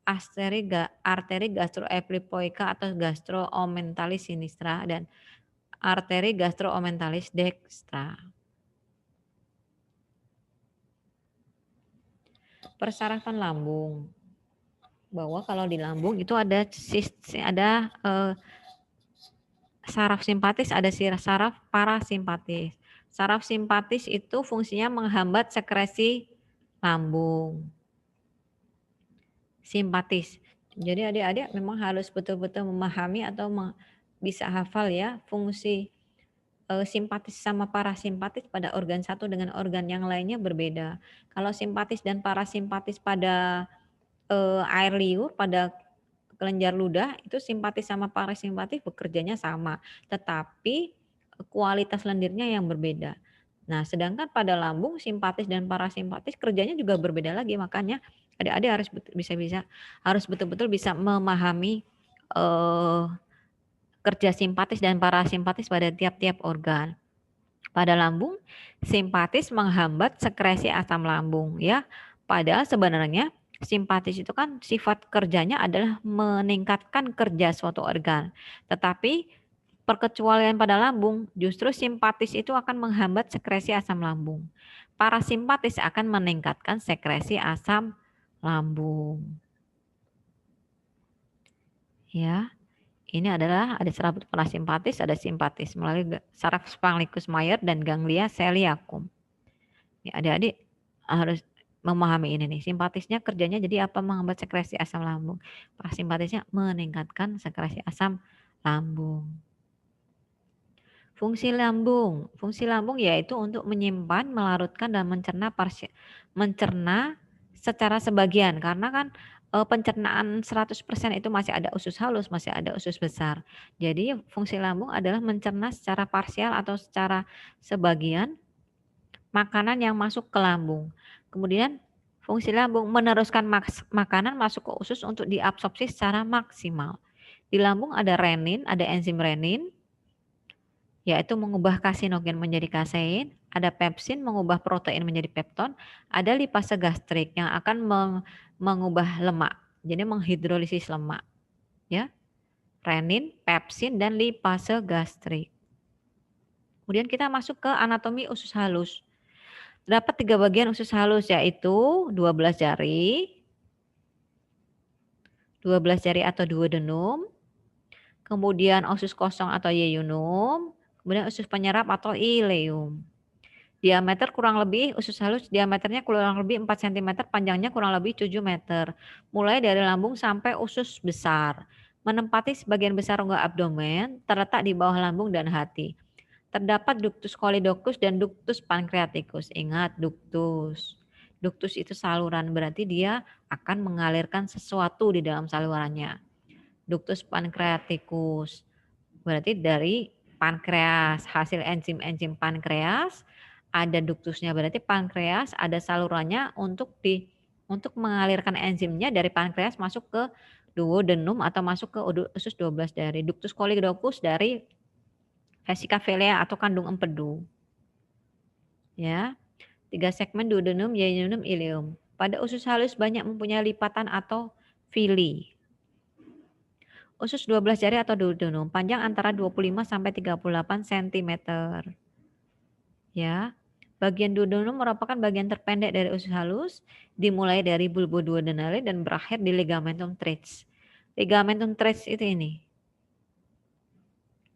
arteri gastroepipoika atau gastroomenthalis sinistra dan arteri gastroomenthalis dextra. Persarafan lambung. Bahwa kalau di lambung itu ada saraf simpatis, ada saraf parasimpatis. Saraf simpatis itu fungsinya menghambat sekresi lambung. Simpatis. Jadi adik-adik memang harus betul-betul memahami atau bisa hafal ya fungsi simpatis sama parasimpatis pada organ satu dengan organ yang lainnya berbeda. Kalau simpatis dan parasimpatis pada air liur, pada kelenjar ludah, itu simpatis sama parasimpatis bekerjanya sama, tetapi kualitas lendirnya yang berbeda. Nah, sedangkan pada lambung simpatis dan parasimpatis kerjanya juga berbeda lagi, makanya adik-adik harus betul-betul bisa memahami kerja simpatis dan parasimpatis pada tiap-tiap organ. Pada lambung, simpatis menghambat sekresi asam lambung ya. Padahal sebenarnya simpatis itu kan sifat kerjanya adalah meningkatkan kerja suatu organ. Tetapi perkecualian pada lambung, justru simpatis itu akan menghambat sekresi asam lambung. Parasimpatis akan meningkatkan sekresi asam lambung. Ya, ini adalah ada serabut parasimpatis, ada simpatis melalui saraf splanchnicus major dan ganglia celiacum. Ya, adik-adik harus memahami ini nih. Simpatisnya kerjanya jadi apa? Menghambat sekresi asam lambung. Parasimpatisnya meningkatkan sekresi asam lambung. Fungsi lambung yaitu untuk menyimpan, melarutkan dan mencerna secara sebagian karena kan pencernaan 100% itu masih ada usus halus, masih ada usus besar. Jadi fungsi lambung adalah mencerna secara parsial atau secara sebagian makanan yang masuk ke lambung. Kemudian fungsi lambung meneruskan makanan masuk ke usus untuk diabsorpsi secara maksimal. Di lambung ada renin, ada enzim renin yaitu mengubah kasinogen menjadi kasein, ada pepsin mengubah protein menjadi pepton, ada lipase gastrik yang akan mengubah lemak, jadi menghidrolisis lemak, ya. Renin, pepsin dan lipase gastrik. Kemudian kita masuk ke anatomi usus halus. Terdapat 3 bagian usus halus yaitu 12 jari, 12 jari atau duodenum, kemudian usus kosong atau yeyunum, kemudian usus penyerap atau ileum. Diameter kurang lebih, usus halus diameternya kurang lebih 4 cm, panjangnya kurang lebih 7 meter. Mulai dari lambung sampai usus besar. Menempati sebagian besar rongga abdomen, terletak di bawah lambung dan hati. Terdapat ductus choledochus dan ductus pancreaticus. Ingat, ductus. Ductus itu saluran, berarti dia akan mengalirkan sesuatu di dalam salurannya. Ductus pancreaticus, berarti dari pankreas, hasil enzim-enzim pankreas, ada duktusnya berarti pankreas ada salurannya untuk mengalirkan enzimnya dari pankreas masuk ke duodenum atau masuk ke usus 12 jari. Ductus choledochus dari vesica vilea atau kandung empedu. Ya. 3 segmen duodenum, yeyunum, ileum. Pada usus halus banyak mempunyai lipatan atau villi. Usus 12 jari atau duodenum panjang antara 25 sampai 38 cm. Ya. Bagian duodenum merupakan bagian terpendek dari usus halus, dimulai dari bulbo duodenale dan berakhir di ligamentum treacs. Ligamentum treacs itu ini.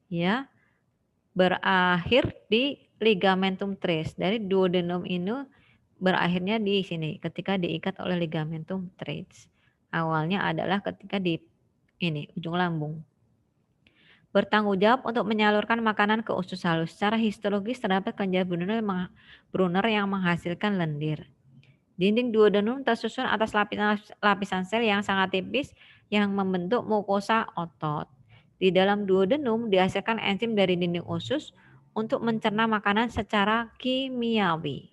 Ya. Berakhir di ligamentum treacs. Dari duodenum ini berakhirnya di sini ketika diikat oleh ligamentum treacs. Awalnya adalah ketika di ini ujung lambung. Bertanggung jawab untuk menyalurkan makanan ke usus halus. Secara histologis terdapat kelenjar Brunner yang menghasilkan lendir. Dinding duodenum tersusun atas lapisan sel yang sangat tipis yang membentuk mukosa otot. Di dalam duodenum dihasilkan enzim dari dinding usus untuk mencerna makanan secara kimiawi.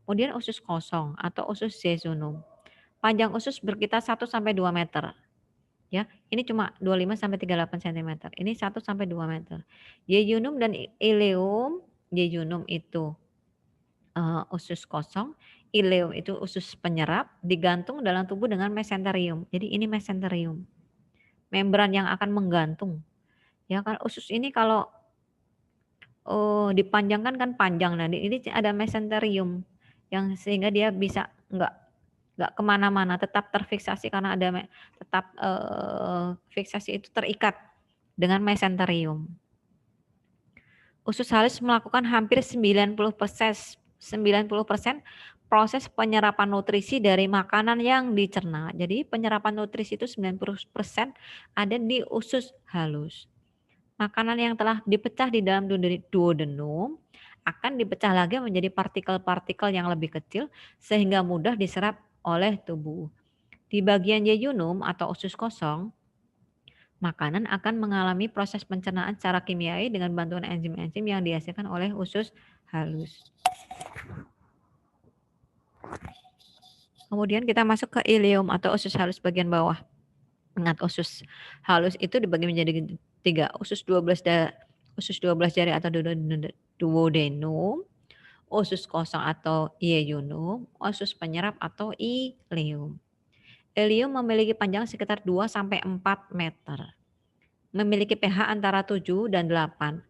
Kemudian usus kosong atau usus jejunum. Panjang usus berkisar 1 sampai 2 meter. Ya, ini cuma 25 sampai 38 cm. Ini 1 sampai 2 meter. Yeyunum dan ileum, yeyunum itu usus kosong, ileum itu usus penyerap, digantung dalam tubuh dengan mesenterium. Jadi ini mesenterium. Membran yang akan menggantung. Ya kan usus ini kalau dipanjangkan kan panjang. Nah, ini ada mesenterium yang sehingga dia bisa nggak kemana-mana, tetap terfiksasi karena ada tetap fiksasi itu terikat dengan mesenterium. Usus halus melakukan hampir 90% proses penyerapan nutrisi dari makanan yang dicerna. Jadi penyerapan nutrisi itu 90% ada di usus halus. Makanan yang telah dipecah di dalam duodenum akan dipecah lagi menjadi partikel-partikel yang lebih kecil sehingga mudah diserap oleh tubuh. Di bagian yeyunum atau usus kosong, makanan akan mengalami proses pencernaan secara kimiawi dengan bantuan enzim-enzim yang dihasilkan oleh usus halus. Kemudian kita masuk ke ileum atau usus halus bagian bawah. Ingat usus halus itu dibagi menjadi 3, usus 12 jari atau duodenum, usus kosong atau yeyunum, usus penyerap atau ileum. Ileum memiliki panjang sekitar 2 sampai 4 meter. Memiliki pH antara 7 dan 8.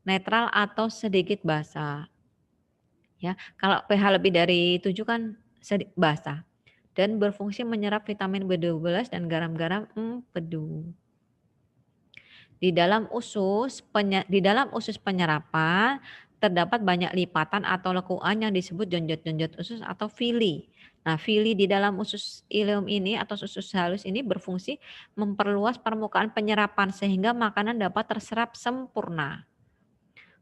Netral atau sedikit basa. Ya, kalau pH lebih dari 7 kan basah dan berfungsi menyerap vitamin B12 dan garam-garam empedu. Di dalam usus penyerapan terdapat banyak lipatan atau lekuan yang disebut jonjot-jonjot usus atau villi. Nah, villi di dalam usus ileum ini atau usus halus ini berfungsi memperluas permukaan penyerapan sehingga makanan dapat terserap sempurna.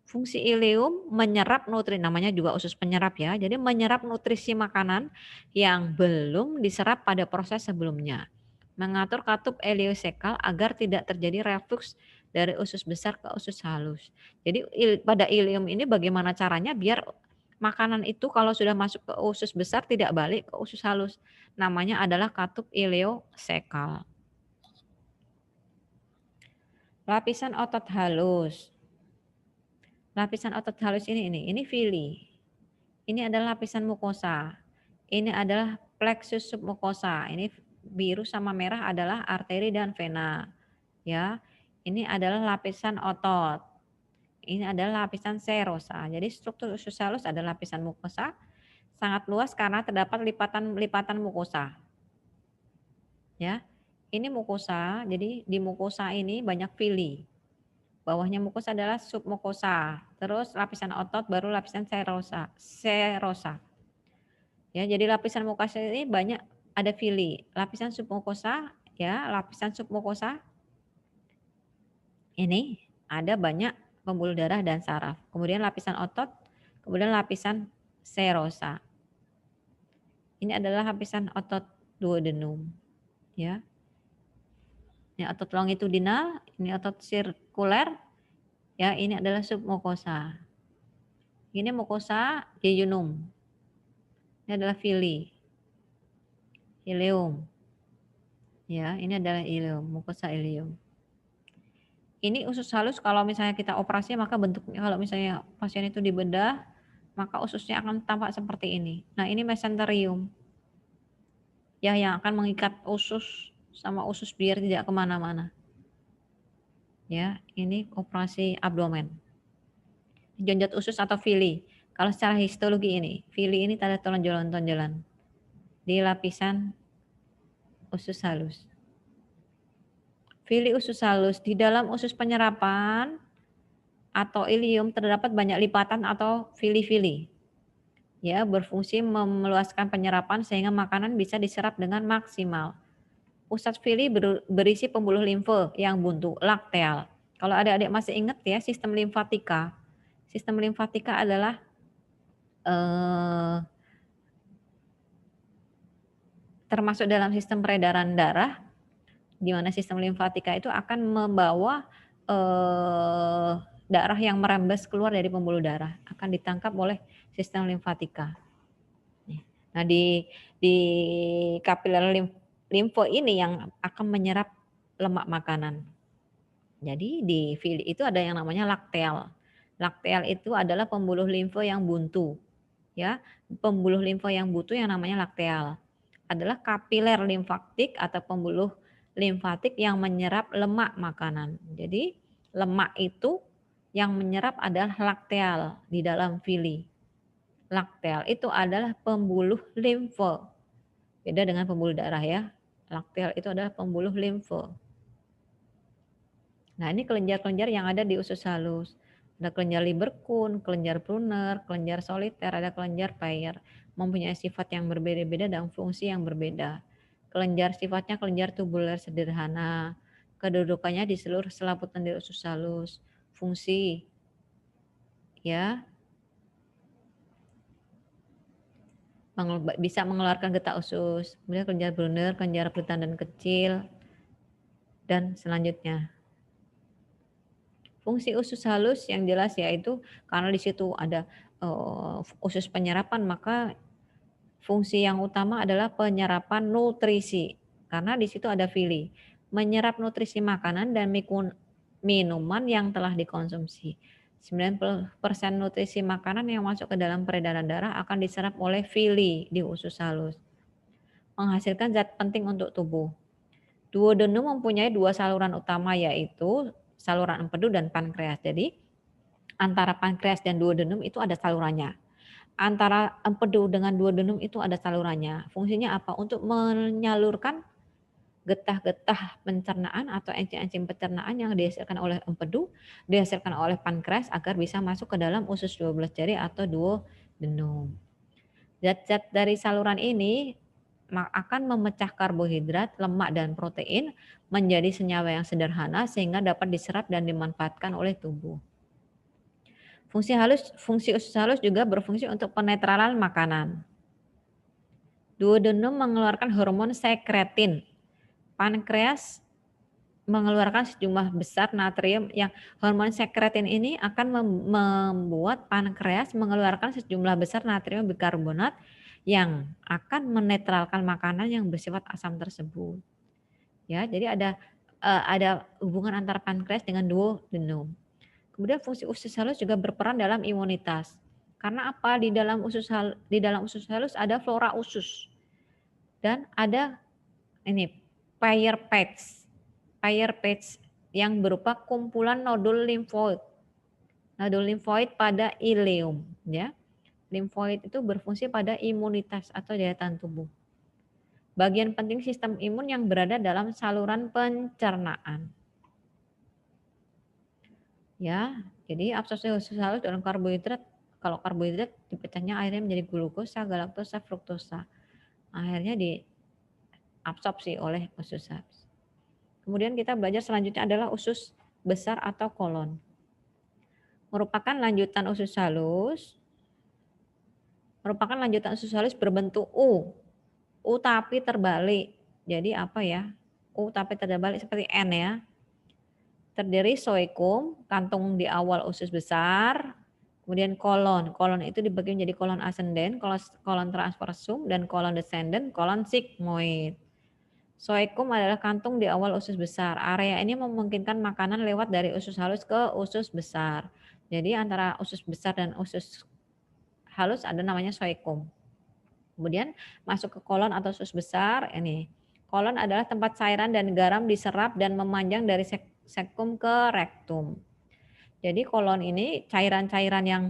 Fungsi ileum menyerap namanya juga usus penyerap ya. Jadi menyerap nutrisi makanan yang belum diserap pada proses sebelumnya. Mengatur katup ileosekal agar tidak terjadi reflux dari usus besar ke usus halus. Jadi pada ileum ini bagaimana caranya biar makanan itu kalau sudah masuk ke usus besar tidak balik ke usus halus. Namanya adalah katup ileosekal. Lapisan otot halus. Lapisan otot halus ini villi. Ini adalah lapisan mukosa. Ini adalah plexus submukosa. Ini biru sama merah adalah arteri dan vena. Ya. Ini adalah lapisan otot. Ini adalah lapisan serosa. Jadi struktur usus halus adalah lapisan mukosa sangat luas karena terdapat lipatan mukosa. Ya. Ini mukosa. Jadi di mukosa ini banyak villi. Bawahnya mukosa adalah submukosa. Terus lapisan otot baru lapisan serosa. Ya, jadi lapisan mukosa ini banyak ada villi. Lapisan submukosa ya, lapisan submukosa ini ada banyak pembuluh darah dan saraf. Kemudian lapisan otot, kemudian lapisan serosa. Ini adalah lapisan otot duodenum ya. Ini otot longitudinal, ini otot sirkuler. Ya, ini adalah submukosa. Ini mukosa jejunum. Ini adalah villi. Ileum. Ya, ini adalah ileum, mukosa ileum. Ini usus halus kalau misalnya kita operasi maka bentuknya kalau misalnya pasien itu dibedah maka ususnya akan tampak seperti ini. Nah, ini mesenterium. Ya, yang akan mengikat usus sama usus biar tidak kemana-mana. Ya, ini operasi abdomen. Jonjot usus atau villi. Kalau secara histologi ini, villi ini tanda tonjolan-tonjolan di lapisan usus halus. Villi usus halus di dalam usus penyerapan atau ileum terdapat banyak lipatan atau villi-villi. Ya, berfungsi meluaskan penyerapan sehingga makanan bisa diserap dengan maksimal. Pusat villi berisi pembuluh limfe yang buntu, lakteal. Kalau adik-adik masih ingat ya, sistem limfatika. Sistem limfatika adalah termasuk dalam sistem peredaran darah, di mana sistem limfatika itu akan membawa darah yang merembes keluar dari pembuluh darah, akan ditangkap oleh sistem limfatika. Nah, di kapiler limfo ini yang akan menyerap lemak makanan. Jadi di villi itu ada yang namanya lakteal. Lakteal itu adalah pembuluh limfe yang buntu. Ya, pembuluh limfe yang buntu yang namanya lakteal adalah kapiler limfatik atau pembuluh limfatik yang menyerap lemak makanan. Jadi lemak itu yang menyerap adalah lakteal di dalam villi. Lakteal itu adalah pembuluh limfe. Beda dengan pembuluh darah ya. Lakteal itu adalah pembuluh limfe. Nah, ini kelenjar-kelenjar yang ada di usus halus. Ada kelenjar Lieberkühn, kelenjar Brunner, kelenjar soliter, ada kelenjar Peyer. Mempunyai sifat yang berbeda-beda dan fungsi yang berbeda. Kelenjar sifatnya kelenjar tubuler sederhana. Kedudukannya di seluruh selaputan di usus halus. Fungsi ya bisa mengeluarkan getah usus. Kemudian kelenjar Brunner, kelenjar perut dan kecil, dan selanjutnya. Fungsi usus halus yang jelas yaitu karena di situ ada usus penyerapan, maka fungsi yang utama adalah penyerapan nutrisi. Karena di situ ada villi, menyerap nutrisi makanan dan minuman yang telah dikonsumsi. 90% nutrisi makanan yang masuk ke dalam peredaran darah akan diserap oleh villi di usus halus. Menghasilkan zat penting untuk tubuh. Duodenum mempunyai dua saluran utama yaitu saluran empedu dan pankreas. Jadi antara pankreas dan duodenum itu ada salurannya. antara empedu dengan duodenum itu ada salurannya. Fungsinya apa? Untuk menyalurkan getah-getah pencernaan atau enzim-enzim pencernaan yang dihasilkan oleh empedu, dihasilkan oleh pankreas agar bisa masuk ke dalam usus 12 jari atau duodenum. Zat-zat dari saluran ini akan memecah karbohidrat, lemak, dan protein menjadi senyawa yang sederhana sehingga dapat diserap dan dimanfaatkan oleh tubuh. Fungsi usus halus juga berfungsi untuk penetralan makanan. Duodenum mengeluarkan hormon sekretin. Pankreas mengeluarkan sejumlah besar natrium yang hormon sekretin ini akan membuat pankreas mengeluarkan sejumlah besar natrium bikarbonat yang akan menetralkan makanan yang bersifat asam tersebut. Ya, jadi ada hubungan antara pankreas dengan duodenum. Kemudian fungsi usus halus juga berperan dalam imunitas. Karena apa? Di dalam usus halus ada flora usus dan ada ini Peyer's patch. Peyer's patch yang berupa kumpulan nodul limfoid. Nodul limfoid pada ileum, ya. Limfoid itu berfungsi pada imunitas atau daya tahan tubuh. Bagian penting sistem imun yang berada dalam saluran pencernaan. Ya, jadi absorpsi usus halus dalam karbohidrat, kalau karbohidrat dipecahnya akhirnya menjadi glukosa, galaktosa, fruktosa. Akhirnya diabsorpsi oleh usus halus. Kemudian kita belajar selanjutnya adalah usus besar atau kolon. Merupakan lanjutan usus halus. Merupakan lanjutan usus halus berbentuk U. U tapi terbalik. Jadi apa ya? U tapi terbalik seperti N ya. Terdiri soekum, kantung di awal usus besar, kemudian kolon. Kolon itu dibagi menjadi kolon ascendent, kolon transversum, dan kolon descendent, kolon sigmoid. Soekum adalah kantung di awal usus besar. Area ini memungkinkan makanan lewat dari usus halus ke usus besar. Jadi antara usus besar dan usus halus ada namanya soekum. Kemudian masuk ke kolon atau usus besar ini. Kolon adalah tempat cairan dan garam diserap dan memanjang dari sekum ke rektum. Jadi kolon ini cairan-cairan yang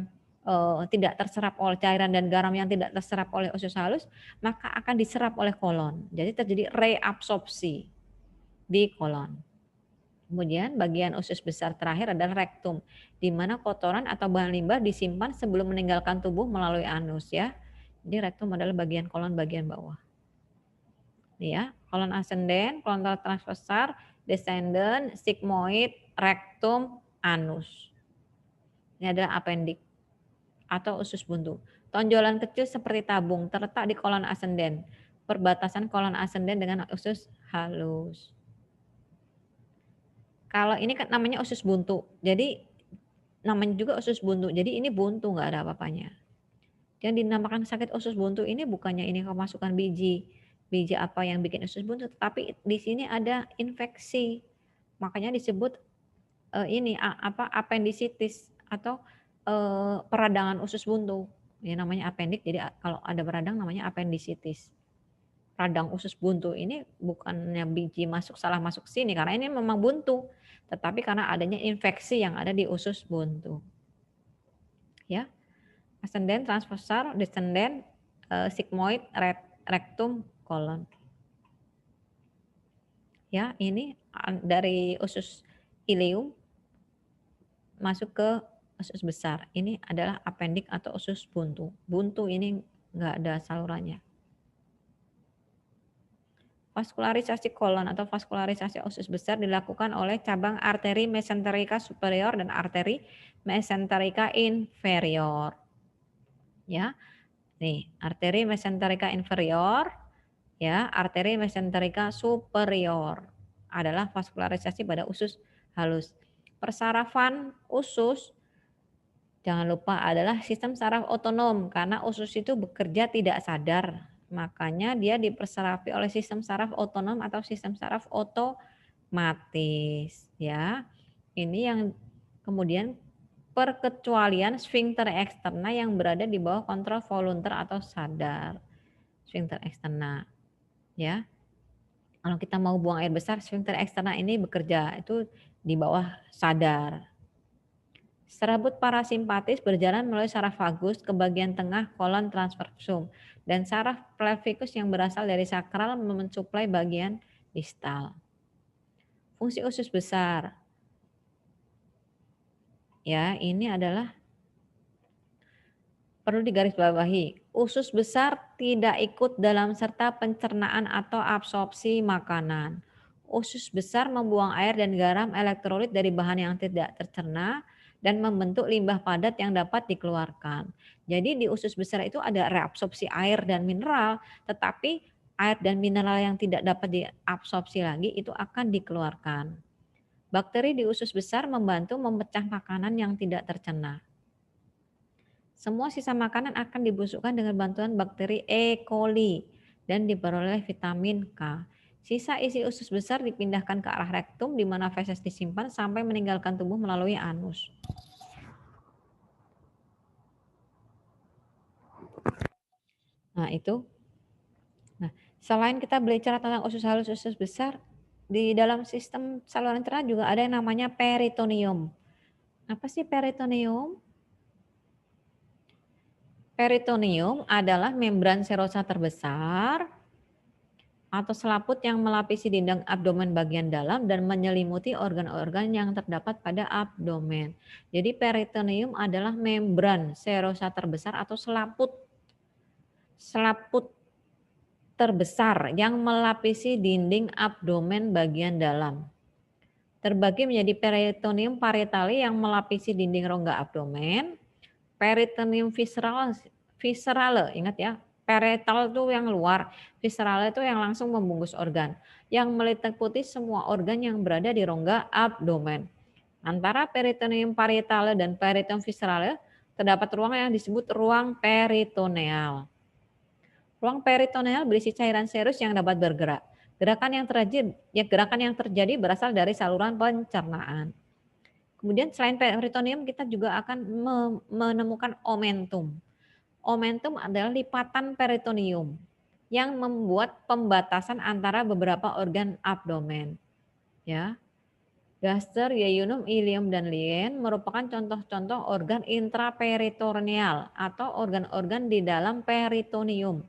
tidak terserap oleh cairan dan garam yang tidak terserap oleh usus halus, maka akan diserap oleh kolon. Jadi terjadi reabsorpsi di kolon. Kemudian bagian usus besar terakhir adalah rektum, di mana kotoran atau bahan limbah disimpan sebelum meninggalkan tubuh melalui anus ya. Jadi rektum adalah bagian kolon bagian bawah. Nih ya, kolon ascendent, kolon transversal, descendant, sigmoid, rektum, anus. Ini adalah appendix atau usus buntu. Tonjolan kecil seperti tabung terletak di kolon ascendent. Perbatasan kolon ascendent dengan usus halus. Kalau ini kan namanya usus buntu. Jadi namanya juga usus buntu. Jadi ini buntu nggak ada apa-apanya. Yang dinamakan sakit usus buntu ini bukannya ini kemasukan biji apa yang bikin usus buntu, tetapi di sini ada infeksi. Makanya disebut ini apa appendicitis atau peradangan usus buntu. Ya namanya appendix. Jadi kalau ada beradang namanya appendicitis. Radang usus buntu ini bukannya biji salah masuk sini karena ini memang buntu, tetapi karena adanya infeksi yang ada di usus buntu. Ya. Ascendent, transversal, descendant, sigmoid, rektum, kolon. Ya, ini dari usus ileum masuk ke usus besar. Ini adalah appendix atau usus buntu. Buntu ini enggak ada salurannya. Vaskularisasi kolon atau vaskularisasi usus besar dilakukan oleh cabang arteri mesenterica superior dan arteri mesenterica inferior. Ya. Nih, arteri mesenterica inferior, ya, arteri mesenterica superior adalah vaskularisasi pada usus halus. Persarafan usus jangan lupa adalah sistem saraf otonom karena usus itu bekerja tidak sadar. Makanya dia dipersarafi oleh sistem saraf otonom atau sistem saraf otomatis, ya. Ini yang kemudian perkecualian sfinkter eksterna yang berada di bawah kontrol voluntar atau sadar. Sfinkter eksterna, ya. Kalau kita mau buang air besar, sfinkter eksterna ini bekerja itu di bawah sadar. Serabut parasimpatis berjalan melalui saraf vagus ke bagian tengah kolon transversum dan saraf pelvikus yang berasal dari sakral mensuplai bagian distal. Fungsi usus besar. Ya, ini adalah perlu digarisbawahi. Usus besar tidak ikut dalam serta pencernaan atau absorpsi makanan. Usus besar membuang air dan garam elektrolit dari bahan yang tidak tercerna dan membentuk limbah padat yang dapat dikeluarkan. Jadi di usus besar itu ada reabsorpsi air dan mineral, tetapi air dan mineral yang tidak dapat diabsorpsi lagi itu akan dikeluarkan. Bakteri di usus besar membantu memecah makanan yang tidak tercerna. Semua sisa makanan akan dibusukkan dengan bantuan bakteri E. coli dan diperoleh vitamin K. Sisa isi usus besar dipindahkan ke arah rektum di mana feses disimpan sampai meninggalkan tubuh melalui anus. Nah, itu. Nah, selain kita bicara tentang usus halus, usus besar, di dalam sistem saluran cerna juga ada yang namanya peritoneum. Apa sih peritoneum? Peritoneum adalah membran serosa terbesar atau selaput yang melapisi dinding abdomen bagian dalam dan menyelimuti organ-organ yang terdapat pada abdomen. Jadi peritoneum adalah membran serosa terbesar atau selaput terbesar yang melapisi dinding abdomen bagian dalam. Terbagi menjadi peritoneum parietale yang melapisi dinding rongga abdomen, peritoneum viscerale, ingat ya, parietal itu yang luar, viscerale itu yang langsung membungkus organ, yang meliputi semua organ yang berada di rongga abdomen. Antara peritoneum parietale dan peritoneum viscerale terdapat ruang yang disebut ruang peritoneal. Ruang peritoneal berisi cairan serus yang dapat bergerak. Gerakan yang terjadi berasal dari saluran pencernaan. Kemudian selain peritoneum kita juga akan menemukan omentum. Omentum adalah lipatan peritoneum yang membuat pembatasan antara beberapa organ abdomen. Ya, gaster, yeyunum, ilium, dan lien merupakan contoh-contoh organ intraperitoneal atau organ-organ di dalam peritoneum.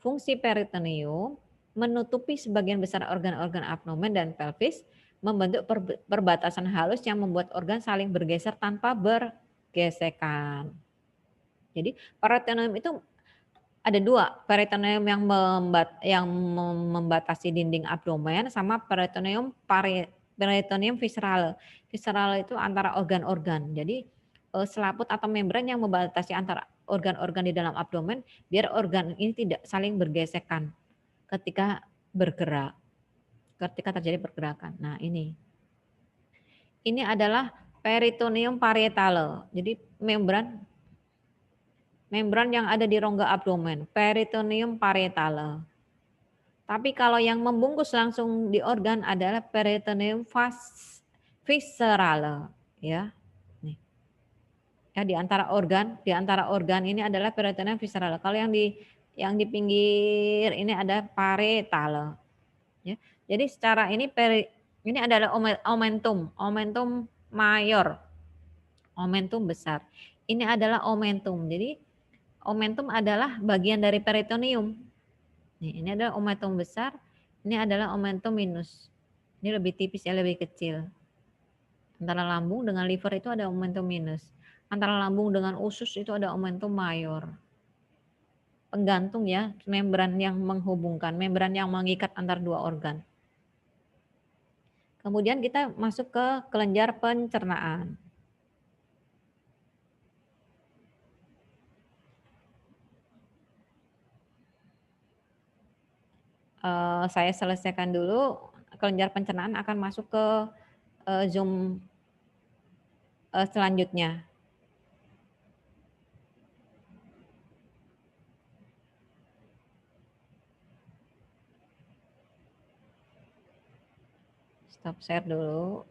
Fungsi peritoneum menutupi sebagian besar organ-organ abdomen dan pelvis, membentuk perbatasan halus yang membuat organ saling bergeser tanpa bergesekan. Jadi peritoneum itu ada dua, peritoneum yang membatasi dinding abdomen sama peritoneum visceral. Visceral itu antara organ-organ. Jadi selaput atau membran yang membatasi antara organ-organ di dalam abdomen biar organ ini tidak saling bergesekan ketika bergerak, ketika terjadi pergerakan. Nah, ini adalah peritoneum parietale. Jadi membran yang ada di rongga abdomen, peritoneum parietale. Tapi kalau yang membungkus langsung di organ adalah peritoneum viscerale, ya. Nih. Ya di antara organ ini adalah peritoneum viscerale. Kalau yang di pinggir ini ada parietale, ya. Jadi secara ini adalah omentum mayor, omentum besar. Ini adalah omentum. Jadi omentum adalah bagian dari peritoneum. Nih, ini adalah omentum besar, ini adalah omentum minus. Ini lebih tipis ya, lebih kecil. Antara lambung dengan liver itu ada omentum minus. Antara lambung dengan usus itu ada omentum mayor. Penggantung ya, membran yang menghubungkan, membran yang mengikat antar dua organ. Kemudian kita masuk ke kelenjar pencernaan. Saya selesaikan dulu, kelenjar pencernaan akan masuk ke Zoom selanjutnya. Stop share dulu.